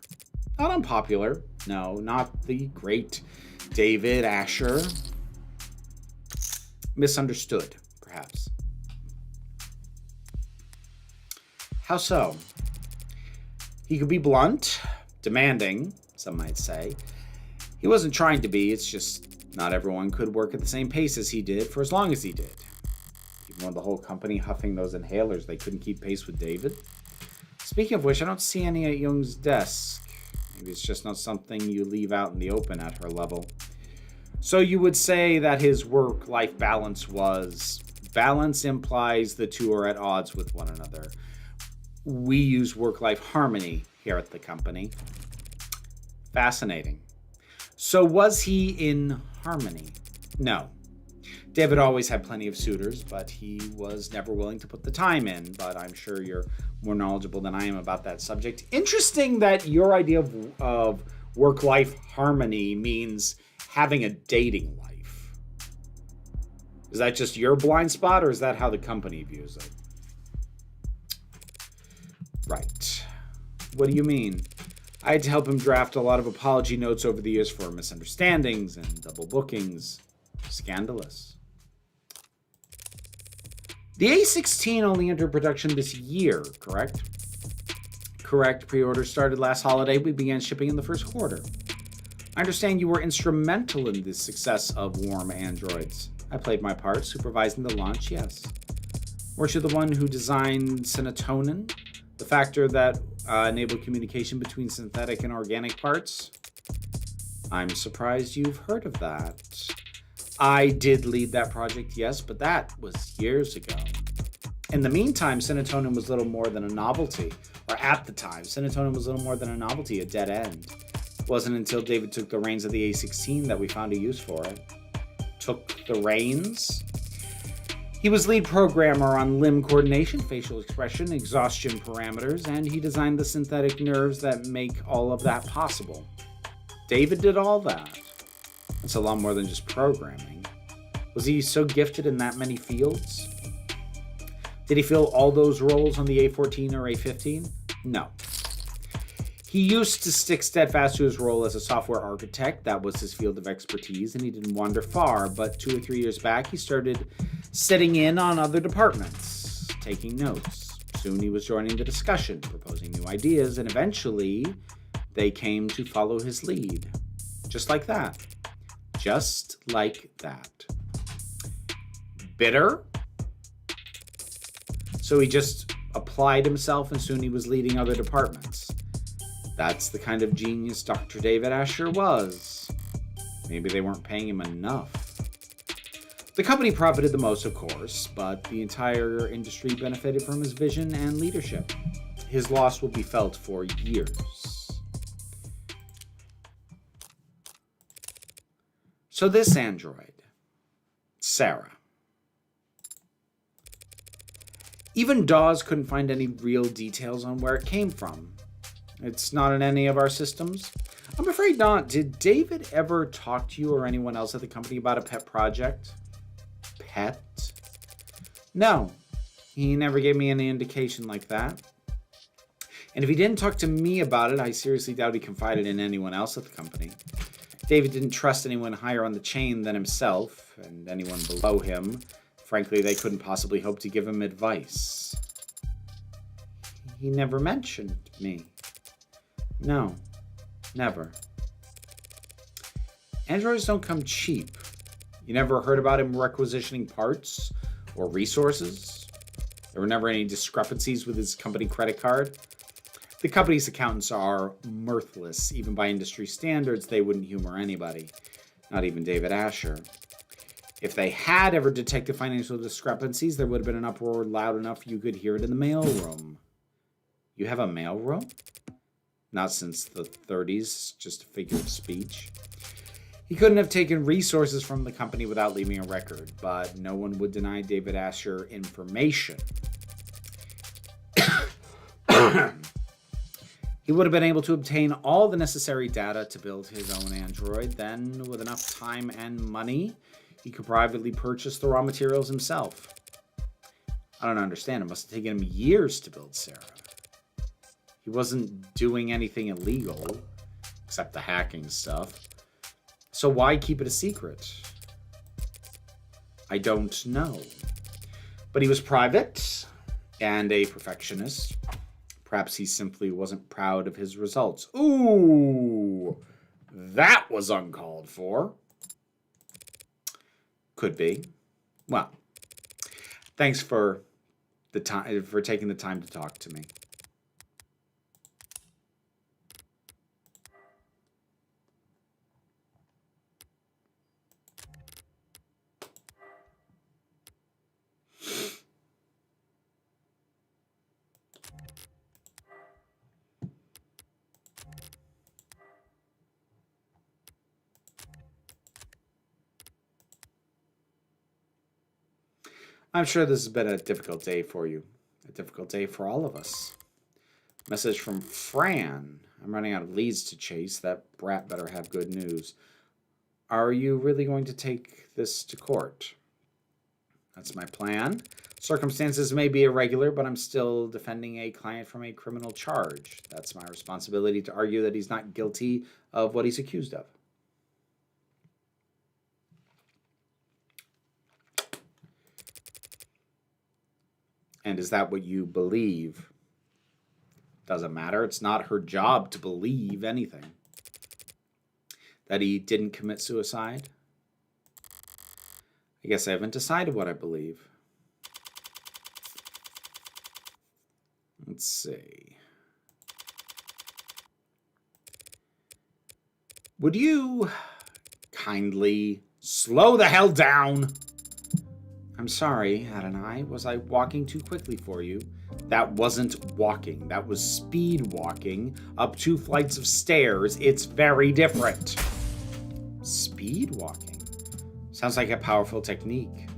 A: Not unpopular. No, not the great David Asher. Misunderstood, perhaps. How so? He could be blunt, demanding, some might say. He wasn't trying to be, it's just not everyone could work at the same pace as he did for as long as he did. Even with the whole company huffing those inhalers, they couldn't keep pace with David. Speaking of which, I don't see any at Young's desk. Maybe it's just not something you leave out in the open at her level. So you would say that his work-life balance was... Balance implies the two are at odds with one another. We use work-life harmony here at the company. Fascinating. So was he in harmony? No. David always had plenty of suitors, but he was never willing to put the time in. But I'm sure you're more knowledgeable than I am about that subject. Interesting that your idea of work-life harmony means having a dating life. Is that just your blind spot, or is that how the company views it? Right. What do you mean? I had to help him draft a lot of apology notes over the years for misunderstandings and double bookings. Scandalous. The A16 only entered production this year, correct? Correct. Pre-order started last holiday. We began shipping in the first quarter. I understand you were instrumental in the success of Warm Androids. I played my part, supervising the launch, yes. Weren't you the one who designed Synatonin? The factor that enabled communication between synthetic and organic parts? I'm surprised you've heard of that. I did lead that project, yes, but that was years ago. In the meantime, Synatonin was little more than a novelty. Or at the time, Synatonin was little more than a novelty, a dead end. It wasn't until David took the reins of the A16 that we found a use for it. took the reins. He was lead programmer on limb coordination, facial expression, exhaustion parameters, and he designed the synthetic nerves that make all of that possible. David did all that. It's a lot more than just programming. Was he so gifted in that many fields? Did he fill all those roles on the A14 or A15? No. He used to stick steadfast to his role as a software architect. That was his field of expertise, and he didn't wander far. But 2 or 3 years back, he started sitting in on other departments, taking notes. Soon he was joining the discussion, proposing new ideas, and eventually they came to follow his lead. Just like that. Just like that. Bitter? So he just applied himself, and soon he was leading other departments. That's the kind of genius Dr. David Asher was. Maybe they weren't paying him enough. The company profited the most, of course, but the entire industry benefited from his vision and leadership. His loss will be felt for years. So this android, Sarah. Even Dawes couldn't find any real details on where it came from. It's not in any of our systems. I'm afraid not. Did David ever talk to you or anyone else at the company about a pet project? Pet? No. He never gave me any indication like that. And if he didn't talk to me about it, I seriously doubt he confided in anyone else at the company. David didn't trust anyone higher on the chain than himself, and anyone below him. Frankly, they couldn't possibly hope to give him advice. He never mentioned me. No, never. Androids don't come cheap. You never heard about him requisitioning parts or resources? There were never any discrepancies with his company credit card? The company's accountants are mirthless. Even by industry standards, they wouldn't humor anybody. Not even David Asher. If they had ever detected financial discrepancies, there would have been an uproar loud enough you could hear it in the mailroom. You have a mailroom? Not since the 30s, just a figure of speech. He couldn't have taken resources from the company without leaving a record, but no one would deny David Asher information. He would have been able to obtain all the necessary data to build his own android. Then, with enough time and money, he could privately purchase the raw materials himself. I don't understand. It must have taken him years to build Sarah. He wasn't doing anything illegal, except the hacking stuff. So why keep it a secret? I don't know. But he was private and a perfectionist. Perhaps he simply wasn't proud of his results. Ooh, that was uncalled for. Could be. Well, thanks for taking the time to talk to me. I'm sure this has been a difficult day for you. A difficult day for all of us. Message from Fran. I'm running out of leads to chase. That brat better have good news. Are you really going to take this to court? That's my plan. Circumstances may be irregular, but I'm still defending a client from a criminal charge. That's my responsibility to argue that he's not guilty of what he's accused of. And is that what you believe? Doesn't matter. It's not her job to believe anything. That he didn't commit suicide? I guess I haven't decided what I believe. Let's see. Would you kindly slow the hell down? I'm sorry, Adonai. Was I walking too quickly for you? That wasn't walking. That was speed walking up 2 flights of stairs. It's very different. Speed walking? Sounds like a powerful technique.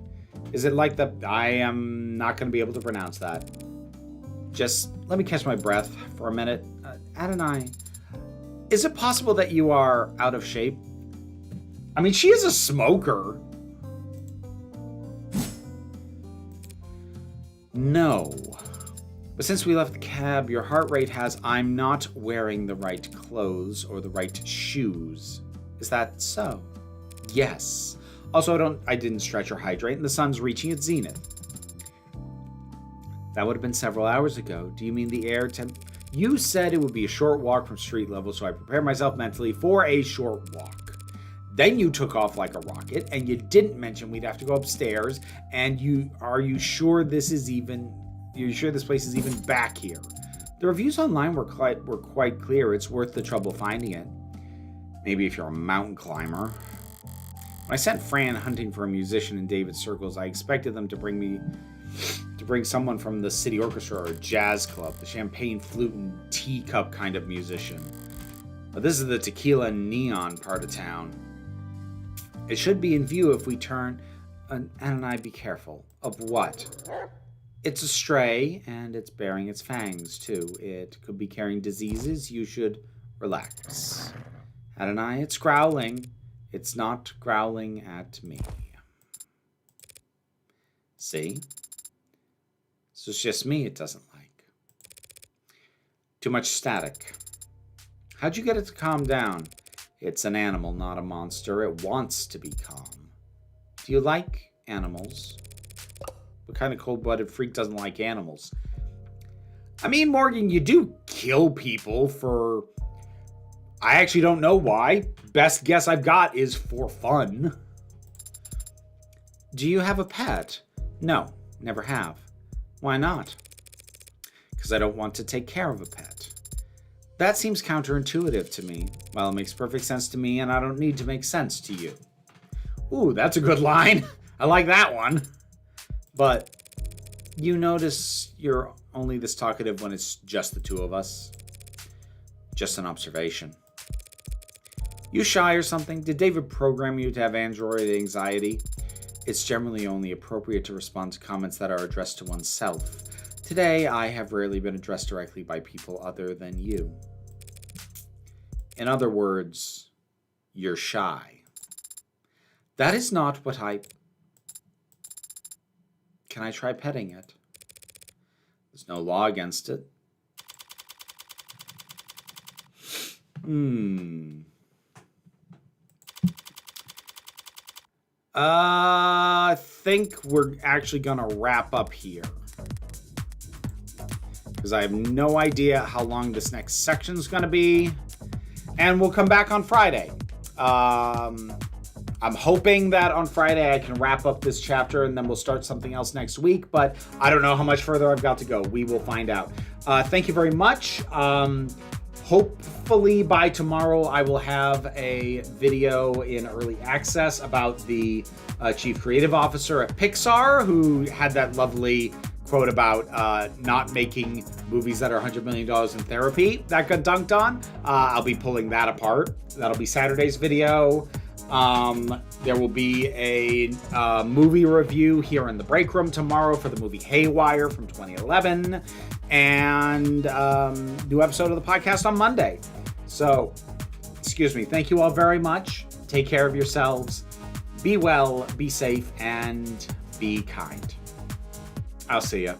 A: Is it like the... I am not going to be able to pronounce that. Just let me catch my breath for a minute. Adonai, is it possible that you are out of shape? I mean, she is a smoker. No. But since we left the cab, your heart rate has... I'm not wearing the right clothes or the right shoes. Is that so? Yes. Also, I didn't stretch or hydrate, and the sun's reaching its zenith. That would have been several hours ago. Do you mean the air temp... You said it would be a short walk from street level, so I prepared myself mentally for a short walk. Then you took off like a rocket, and you didn't mention we'd have to go upstairs, and are you sure this is even... You're sure this place is even back here? The reviews online were quite clear. It's worth the trouble finding it. Maybe if you're a mountain climber. When I sent Fran hunting for a musician in David's circles, I expected them to bring someone from the city orchestra or jazz club, the champagne flute and teacup kind of musician. But this is the tequila and neon part of town. It should be in view if we turn... and I be careful. Of what? It's a stray, and it's bearing its fangs, too. It could be carrying diseases. You should relax. Adonai, it's growling. It's not growling at me. See? So it's just me it doesn't like. Too much static. How'd you get it to calm down? It's an animal, not a monster. It wants to be calm. Do you like animals? What kind of cold-blooded freak doesn't like animals? I mean, Morgan, you do kill people for... I actually don't know why. Best guess I've got is for fun. Do you have a pet? No, never have. Why not? Because I don't want to take care of a pet. That seems counterintuitive to me. Well, it makes perfect sense to me, and I don't need to make sense to you. Ooh, that's a good line. I like that one. But you notice you're only this talkative when it's just the two of us. Just an observation. You shy or something? Did David program you to have android anxiety? It's generally only appropriate to respond to comments that are addressed to oneself. Today, I have rarely been addressed directly by people other than you. In other words, you're shy. That is not what I... Can I try petting it? There's no law against it. I think we're actually gonna wrap up here. Because I have no idea how long this next section's gonna be. And we'll come back on Friday. I'm hoping that on Friday I can wrap up this chapter and then we'll start something else next week, but I don't know how much further I've got to go. We will find out. Thank you very much. Hopefully by tomorrow I will have a video in early access about the Chief Creative Officer at Pixar who had that lovely quote about not making movies that are $100 million in therapy that got dunked on. I'll be pulling that apart. That'll be Saturday's video. There will be a movie review here in the break room tomorrow for the movie Haywire from 2011, and new episode of the podcast on Monday. So, excuse me. Thank you all very much. Take care of yourselves. Be well, be safe, and be kind. I'll see ya.